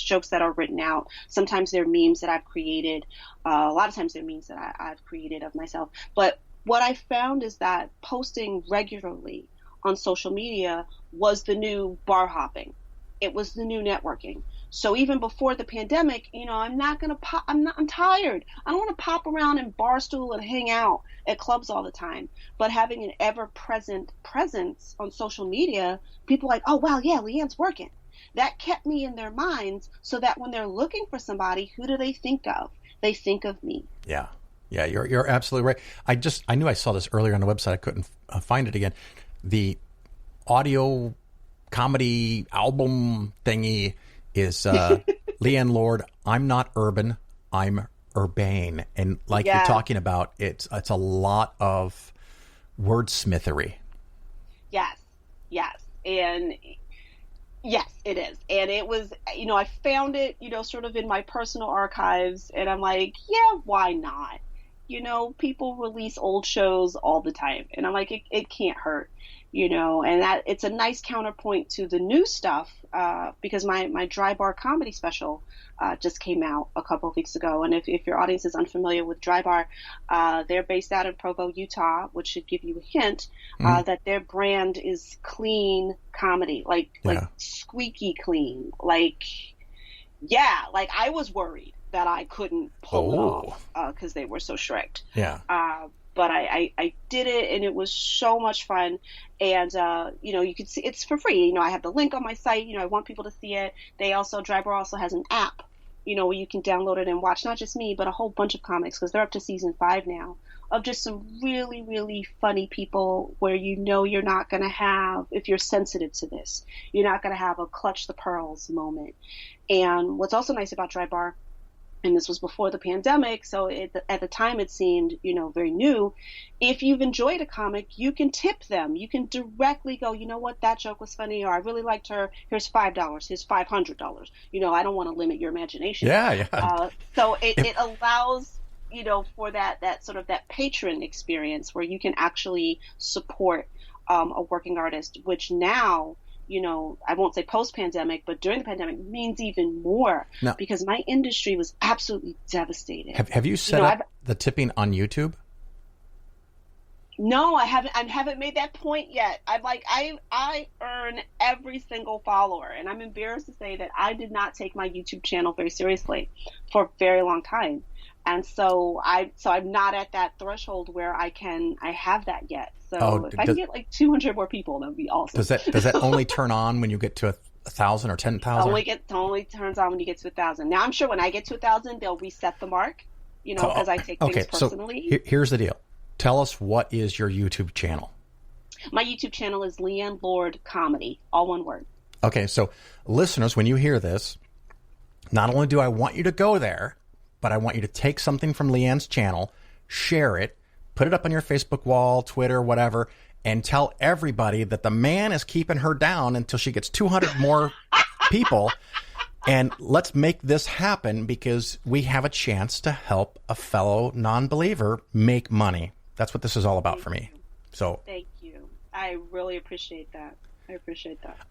jokes that are written out. Sometimes they're memes that I've created. A lot of times they're memes that I've created of myself. But what I found is that posting regularly on social media was the new bar hopping. It was the new networking. So even before the pandemic, I'm not going to pop. I'm tired. I don't want to pop around in Barstool and hang out at clubs all the time. But having an ever-present presence on social media, people are like, oh, wow, yeah, Leighann's working. That kept me in their minds so that when they're looking for somebody, who do they think of? They think of me. Yeah. Yeah, you're absolutely right. I knew I saw this earlier on the website. I couldn't find it again. The audio comedy album thingy is Leighann Lord. I'm not urban, I'm urbane. And like you're talking about, it's a lot of wordsmithery. Yes. And yes, it is. And it was, I found it, sort of in my personal archives. And I'm like, yeah, why not? People release old shows all the time. And I'm like, it can't hurt. And that it's a nice counterpoint to the new stuff because my Dry Bar comedy special just came out a couple of weeks ago. And if your audience is unfamiliar with Dry Bar, they're based out in Provo, Utah, which should give you a hint that their brand is clean comedy, like squeaky clean. Like I was worried that I couldn't pull it off because they were so strict. Yeah. But I did it, and it was so much fun. And, you could see it's for free. I have the link on my site. I want people to see it. Dry Bar also has an app, where you can download it and watch not just me, but a whole bunch of comics because they're up to season 5 now of just some really, really funny people where you're not going to have, if you're sensitive to this, you're not going to have a clutch the pearls moment. And what's also nice about Dry Bar, and this was before the pandemic, so at the time it seemed, very new. If you've enjoyed a comic, you can tip them. You can directly go, you know what, that joke was funny, or I really liked her. Here's $5. Here's $500. I don't want to limit your imagination. Yeah. So it allows, for that sort of that patron experience where you can actually support a working artist, which now, I won't say post-pandemic, but during the pandemic means even more because my industry was absolutely devastated. Have you set up the tipping on YouTube? No, I haven't made that point yet. I earn every single follower, and I'm embarrassed to say that I did not take my YouTube channel very seriously for a very long time. And so I'm not at that threshold where I have that yet. So if I can get like 200 more people, that would be awesome. Does that only turn on when you get to 1,000 or 10,000? Only turns on when you get to 1,000. Now I'm sure when I get to 1,000, they'll reset the mark. Because I take things personally. So here's the deal. Tell us, what is your YouTube channel? My YouTube channel is Leighann Lord Comedy, all one word. Okay, so listeners, when you hear this, not only do I want you to go there, but I want you to take something from Leighann's channel, share it, put it up on your Facebook wall, Twitter, whatever, and tell everybody that the man is keeping her down until she gets 200 more people. And let's make this happen because we have a chance to help a fellow non-believer make money. That's what this is all about for me. So thank you. I really appreciate that.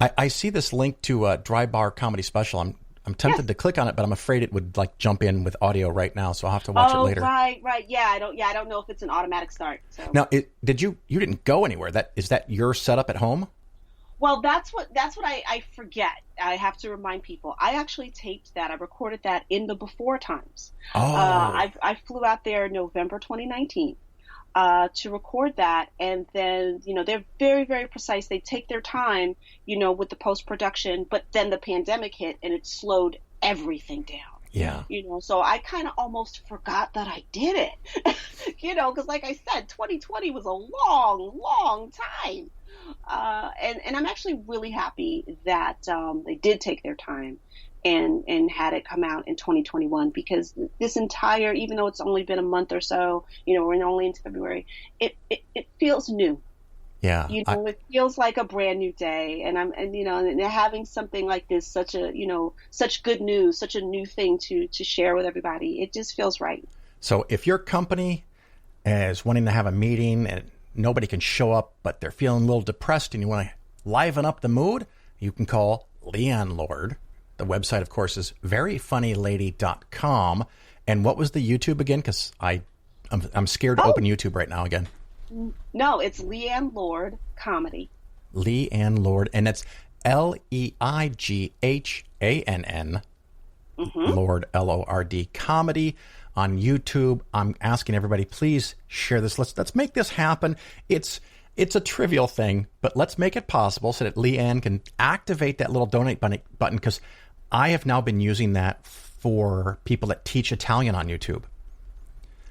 I see this link to a Dry Bar comedy special. I'm tempted to click on it, but I'm afraid it would jump in with audio right now, so I'll have to watch it later. Right. Yeah, I don't know if it's an automatic start. So. Now, you didn't go anywhere. Is that your setup at home? Well, that's what I forget. I have to remind people. I actually taped that. I recorded that in the before times. Oh. I flew out there November 2019 to record that, and then they're very, very precise. They take their time, with the post production. But then the pandemic hit, and it slowed everything down. Yeah. So I kind of almost forgot that I did it. Because like I said, 2020 was a long, long time. And I'm actually really happy that they did take their time and had it come out in 2021, because this entire, even though it's only been a month or so, we're only into February, it feels new. Yeah. It feels like a brand new day, and having something like this, such good news, such a new thing to share with everybody, it just feels right. So if your company is wanting to have a meeting and nobody can show up, but they're feeling a little depressed and you want to liven up the mood, you can call Leighann Lord. The website, of course, is veryfunnylady.com. And what was the YouTube again? Because I'm scared to open YouTube right now again. No, it's Leighann Lord Comedy. Leighann Lord, and it's Leighann Lord, Lord, Comedy on YouTube. I'm asking everybody, please share this. Let's make this happen. It's a trivial thing, but let's make it possible so that Leighann can activate that little donate button, because I have now been using that for people that teach Italian on YouTube.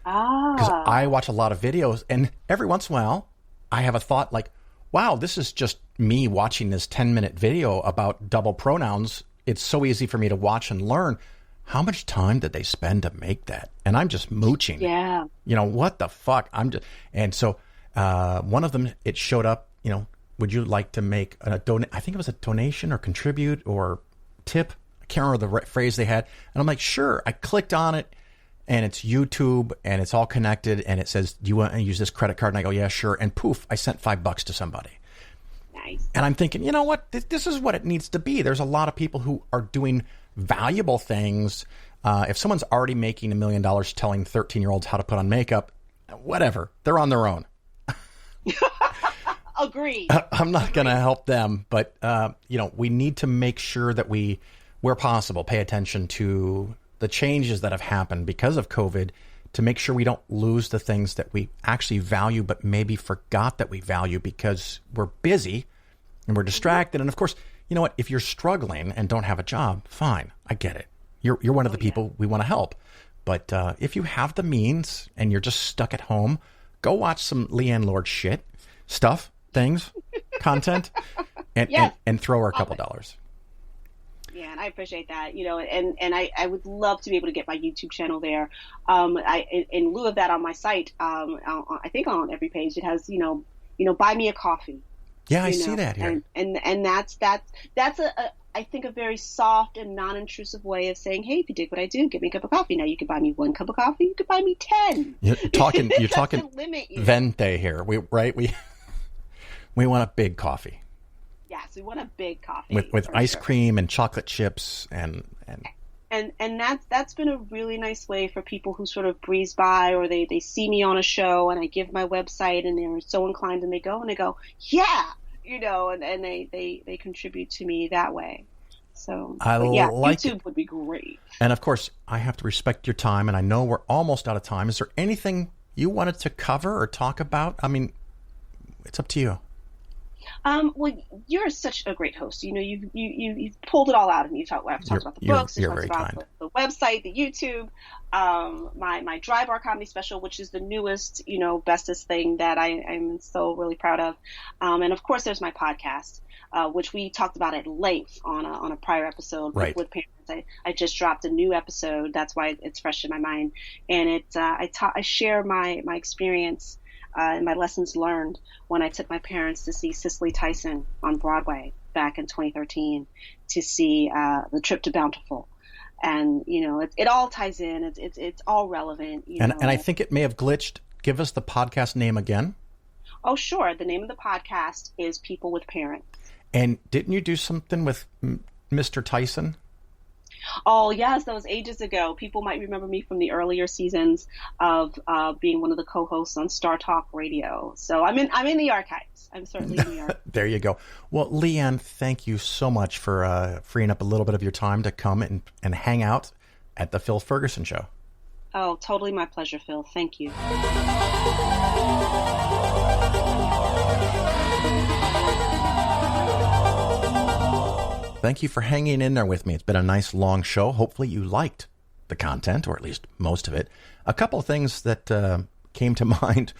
Because I watch a lot of videos, and every once in a while, I have a thought like, wow, this is just me watching this 10-minute video about double pronouns. It's so easy for me to watch and learn. How much time did they spend to make that? And I'm just mooching. Yeah. What the fuck? And so one of them, it showed up, would you like to make a donate? I think it was a donation or contribute or tip. I can't remember the phrase they had. And I'm like, sure. I clicked on it, and it's YouTube, and it's all connected, and it says, do you want to use this credit card? And I go, yeah, sure. And poof, I sent $5 to somebody. Nice. And I'm thinking, you know what? This is what it needs to be. There's a lot of people who are doing valuable things. If someone's already making $1 million telling 13-year-olds how to put on makeup, whatever, they're on their own. Agreed. I'm not going to help them, but we need to make sure that we, where possible, pay attention to the changes that have happened because of COVID, to make sure we don't lose the things that we actually value, but maybe forgot that we value because we're busy and we're distracted. And of course, you know what? If you're struggling and don't have a job, fine, I get it. You're one of the people we want to help. But if you have the means and you're just stuck at home, go watch some Leighann Lord content, and throw her a couple dollars. Yeah, and I appreciate that, and I would love to be able to get my YouTube channel there. In lieu of that, on my site, I think on every page it has, buy me a coffee. Yeah, I see that here. And that's I think a very soft and non-intrusive way of saying, hey, if you dig what I do, get me a cup of coffee. Now you could buy me 1 cup of coffee, you could buy me 10. You're talking vente here. We want a big coffee. Yes, we want a big coffee with ice cream and chocolate chips and that's been a really nice way for people who sort of breeze by, or they see me on a show and I give my website and they're so inclined and they go, yeah, and they contribute to me that way. So YouTube would be great. And of course, I have to respect your time, and I know we're almost out of time. Is there anything you wanted to cover or talk about? I mean, it's up to you. Well, you're such a great host. You've pulled it all out, and I've talked about the books, you're talked very about kind. the website, the YouTube, my Dry Bar comedy special, which is the newest, bestest thing that I'm so really proud of. And of course, there's my podcast, which we talked about at length on a prior episode with parents. I just dropped a new episode. That's why it's fresh in my mind, and I share my experience. And my lessons learned when I took my parents to see Cicely Tyson on Broadway back in 2013, to see The Trip to Bountiful. And, it all ties in. It's all relevant. And I think it may have glitched. Give us the podcast name again. Oh, sure. The name of the podcast is People with Parents. And didn't you do something with Mr. Tyson? Oh, yes, that was ages ago. People might remember me from the earlier seasons of being one of the co-hosts on Star Talk Radio. So I'm in the archives. I'm certainly in the archives. There you go. Well, Leighann, thank you so much for freeing up a little bit of your time to come and hang out at the Phil Ferguson Show. Oh, totally my pleasure, Phil. Thank you. Thank you for hanging in there with me. It's been a nice long show. Hopefully you liked the content, or at least most of it. A couple of things that came to mind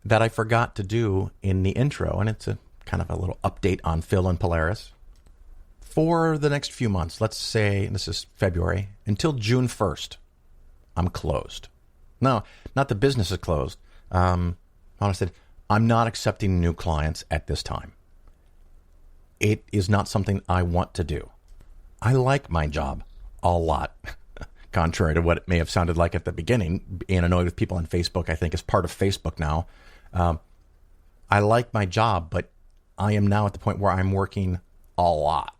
that I forgot to do in the intro, and it's a kind of a little update on Phil and Polaris. For the next few months, let's say, this is February, until June 1st, I'm closed. No, not the business is closed. I said, I'm not accepting new clients at this time. It is not something I want to do. I like my job a lot, contrary to what it may have sounded like at the beginning. Being annoyed with people on Facebook, I think, is part of Facebook now. I like my job, but I am now at the point where I'm working a lot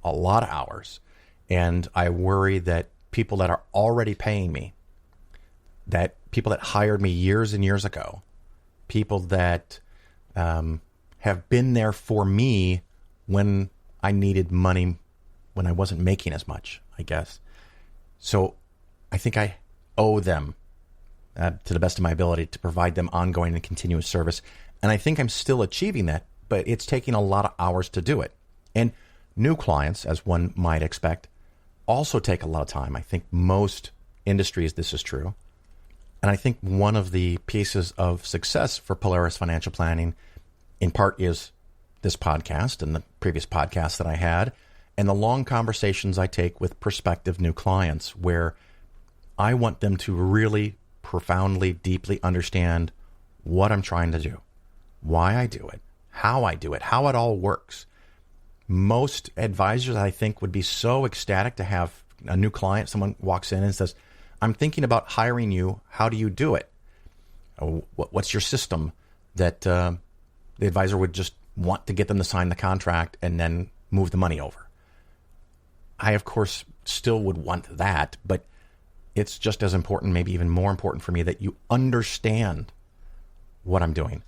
of hours. And I worry that people that are already paying me, that people that hired me years and years ago, people that have been there for me when I needed money, when I wasn't making as much, I guess. So I think I owe them, to the best of my ability, to provide them ongoing and continuous service. And I think I'm still achieving that, but it's taking a lot of hours to do it. And new clients, as one might expect, also take a lot of time. I think most industries, this is true. And I think one of the pieces of success for Polaris Financial Planning, in part, is this podcast and the previous podcasts that I had, and the long conversations I take with prospective new clients, where I want them to really profoundly, deeply understand what I'm trying to do, why I do it, how it all works. Most advisors, I think, would be so ecstatic to have a new client. Someone walks in and says, I'm thinking about hiring you. How do you do it? What's your system? That the advisor would just want to get them to sign the contract and then move the money over. I, of course, still would want that, but it's just as important, maybe even more important for me, that you understand what I'm doing.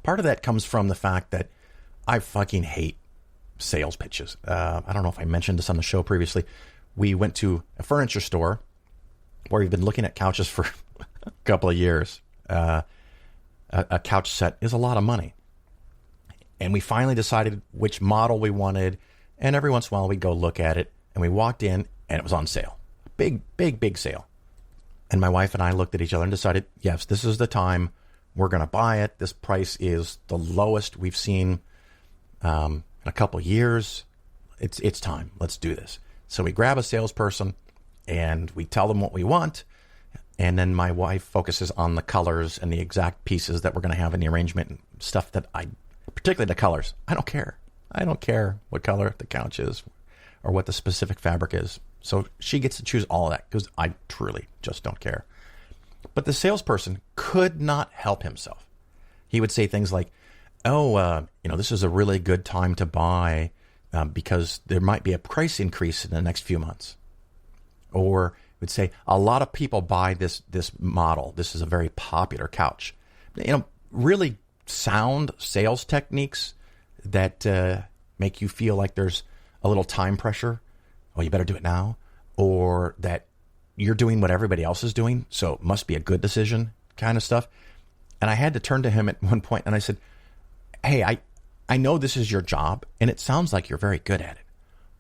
Part of that comes from the fact that I fucking hate sales pitches. I don't know if I mentioned this on the show previously. We went to a furniture store where we've been looking at couches for a couple of years. A couch set is a lot of money. And we finally decided which model we wanted. And every once in a while we'd go look at it. And we walked in and it was on sale. Big sale. And my wife and I looked at each other and decided, yes, this is the time. We're going to buy it. This price is the lowest we've seen in a couple of years. It's time. Let's do this. So we grab a salesperson and we tell them what we want. And then my wife focuses on the colors and the exact pieces that we're going to have in the arrangement and stuff that particularly the colors. I don't care. I don't care what color the couch is or what the specific fabric is. So she gets to choose all of that because I truly just don't care. But the salesperson could not help himself. He would say things like, this is a really good time to buy because there might be a price increase in the next few months. Or would say, a lot of people buy this model. This is a very popular couch. Really sound sales techniques that make you feel like there's a little time pressure. Oh, you better do it now. Or that you're doing what everybody else is doing, so it must be a good decision kind of stuff. And I had to turn to him at one point and I said, hey, I know this is your job and it sounds like you're very good at it,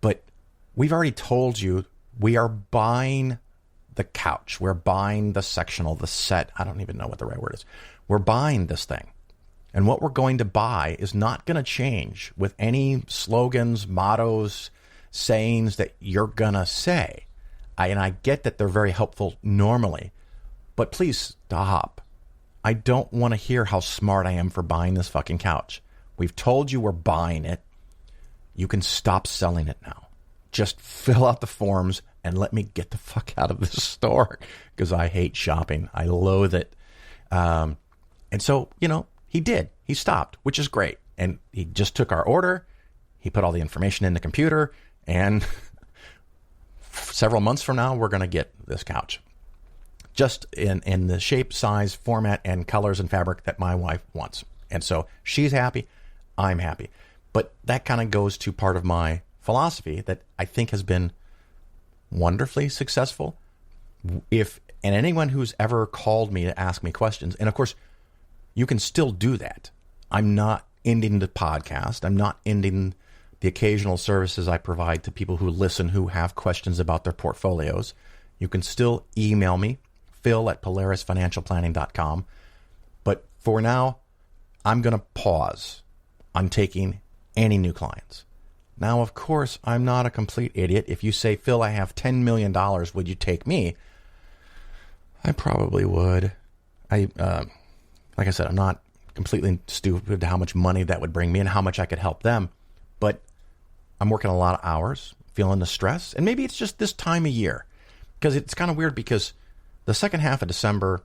but we've already told you we are buying the couch. We're buying the sectional, the set. I don't even know what the right word is. We're buying this thing. And what we're going to buy is not going to change with any slogans, mottos, sayings that you're going to say. And I get that they're very helpful normally, but please stop. I don't want to hear how smart I am for buying this fucking couch. We've told you we're buying it. You can stop selling it now. Just fill out the forms and let me get the fuck out of this store because I hate shopping. I loathe it. And so, he did. He stopped, which is great. And he just took our order. He put all the information in the computer. And several months from now, we're going to get this couch. Just in the shape, size, format, and colors and fabric that my wife wants. And so she's happy. I'm happy. But that kind of goes to part of my philosophy that I think has been wonderfully successful. And anyone who's ever called me to ask me questions, and of course, you can still do that. I'm not ending the podcast. I'm not ending the occasional services I provide to people who listen who have questions about their portfolios. You can still email me, Phil@PolarisFinancialPlanning.com. But for now, I'm going to pause on taking any new clients. Now, of course, I'm not a complete idiot. If you say, Phil, I have $10 million, would you take me? I probably would. Like I said, I'm not completely stupid to how much money that would bring me and how much I could help them. But I'm working a lot of hours, feeling the stress. And maybe it's just this time of year. Because it's kind of weird because the second half of December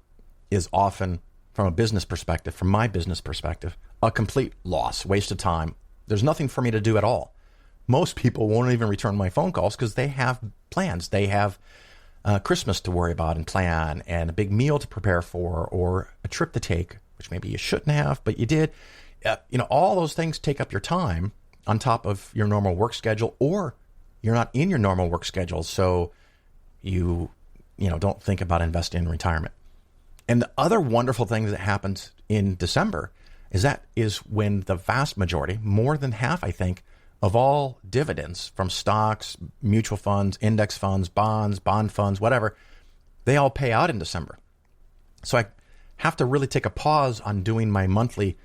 is often, from a business perspective, from my business perspective, a complete loss, waste of time. There's nothing for me to do at all. Most people won't even return my phone calls because they have plans. They have Christmas to worry about and plan, and a big meal to prepare for, or a trip to take, which maybe you shouldn't have, but you did. All those things take up your time on top of your normal work schedule, or you're not in your normal work schedule, so you don't think about investing in retirement. And the other wonderful thing that happens in December is when the vast majority, more than half, I think, of all dividends from stocks, mutual funds, index funds, bonds, bond funds, whatever, they all pay out in December. So I have to really take a pause on doing my monthly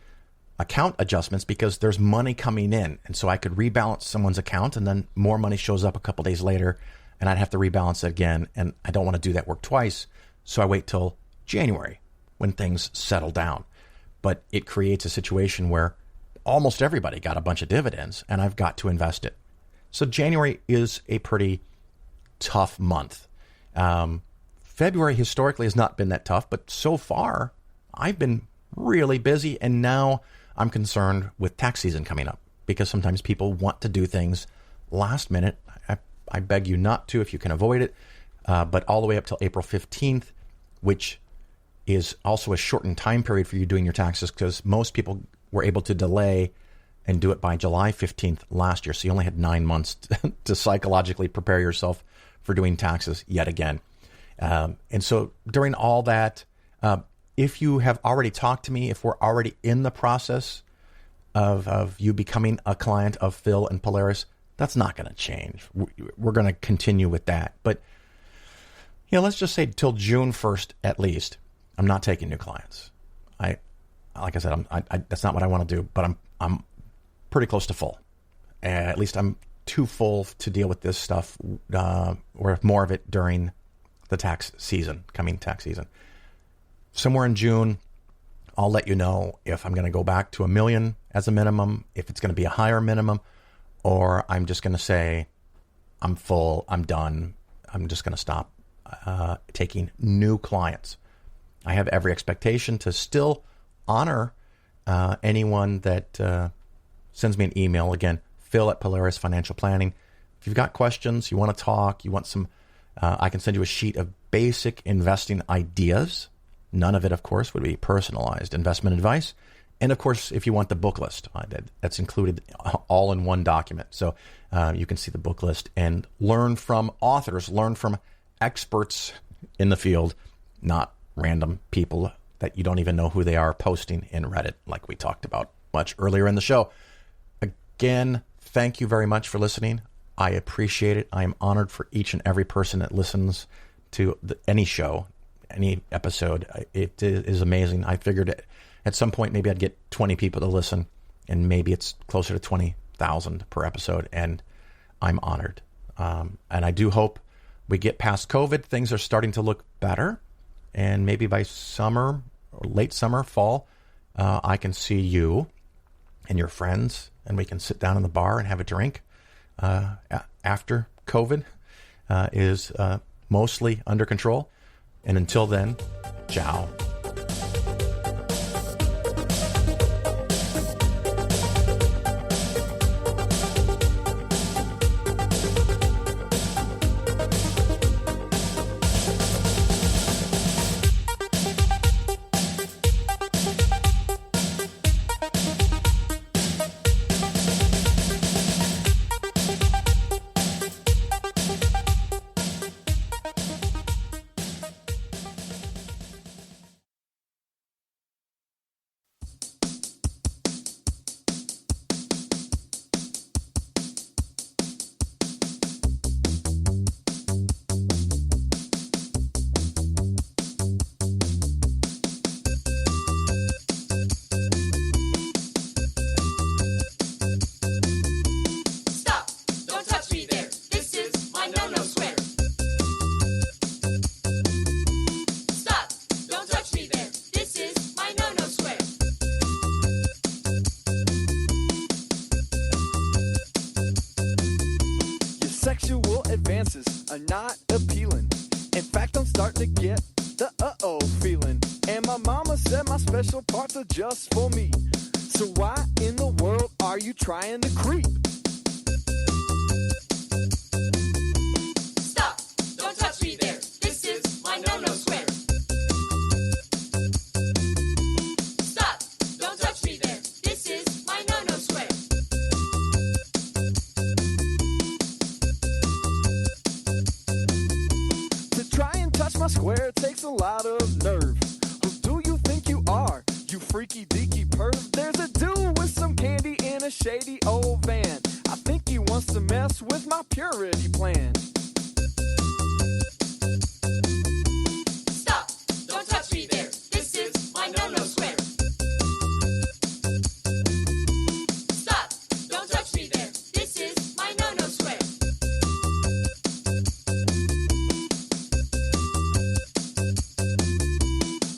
account adjustments because there's money coming in. And so I could rebalance someone's account and then more money shows up a couple days later and I'd have to rebalance it again. And I don't want to do that work twice. So I wait till January when things settle down. But it creates a situation where almost everybody got a bunch of dividends and I've got to invest it. So January is a pretty tough month. February historically has not been that tough, but so far I've been really busy, and now I'm concerned with tax season coming up because sometimes people want to do things last minute. I beg you not to if you can avoid it, but all the way up till April 15th, which is also a shortened time period for you doing your taxes because most people were able to delay and do it by July 15th last year. So you only had 9 months to psychologically prepare yourself for doing taxes yet again. And so during all that, if you have already talked to me, if we're already in the process of you becoming a client of Phil and Polaris, that's not going to change. We're going to continue with that. But let's just say till June 1st at least, I'm not taking new clients. Like I said, that's not what I want to do, but I'm pretty close to full. At least I'm too full to deal with this stuff, or more of it during the coming tax season. Somewhere in June, I'll let you know if I'm going to go back to $1 million as a minimum, if it's going to be a higher minimum, or I'm just going to say, I'm full, I'm done. I'm just going to stop taking new clients. I have every expectation to still honor anyone that sends me an email. Again, Phil at Polaris Financial Planning. If you've got questions, you want to talk, you want some, I can send you a sheet of basic investing ideas. None of it, of course, would be personalized investment advice. And of course, if you want the book list, that's included all in one document. So you can see the book list and learn from authors, learn from experts in the field, not random people that you don't even know who they are posting in Reddit, like we talked about much earlier in the show. Again, thank you very much for listening. I appreciate it. I am honored for each and every person that listens to any show, any episode. It is amazing. I figured at some point maybe I'd get 20 people to listen, and maybe it's closer to 20,000 per episode, and I'm honored. And I do hope we get past COVID. Things are starting to look better. And maybe by summer, or late summer, fall, I can see you and your friends, and we can sit down in the bar and have a drink after COVID is mostly under control. And until then, ciao. Sexual advances are not appealing. In fact, I'm starting to get the uh-oh feeling. And my mama said my special parts are just for me. So why in the world are you trying to creep? Stop! Don't touch me there. This is my no-no square. Stop! Don't touch me there. This is my no-no square. To try and touch my square takes a lot of nerve. Who do you think you are, you freaky deaky perv? There's a dude with some candy in a shady old van. I think he wants to mess with my purity plan. Stop! Don't touch me there. This is my no-no square. Stop! Don't touch me there. This is my no-no square.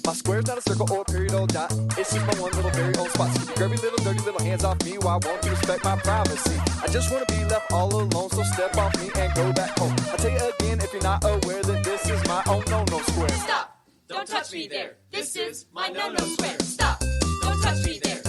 My square's not a circle or a period or dot. It's just my one little very own spot. So keep your grubby little dirty little hands off me. Why won't you respect my privacy? I just want to be left all alone, so step off me and go back home. I'll tell you again if you're not aware that this is my own no-no square. Stop! Don't touch me there. This is my no-no square. Stop! Don't touch me there.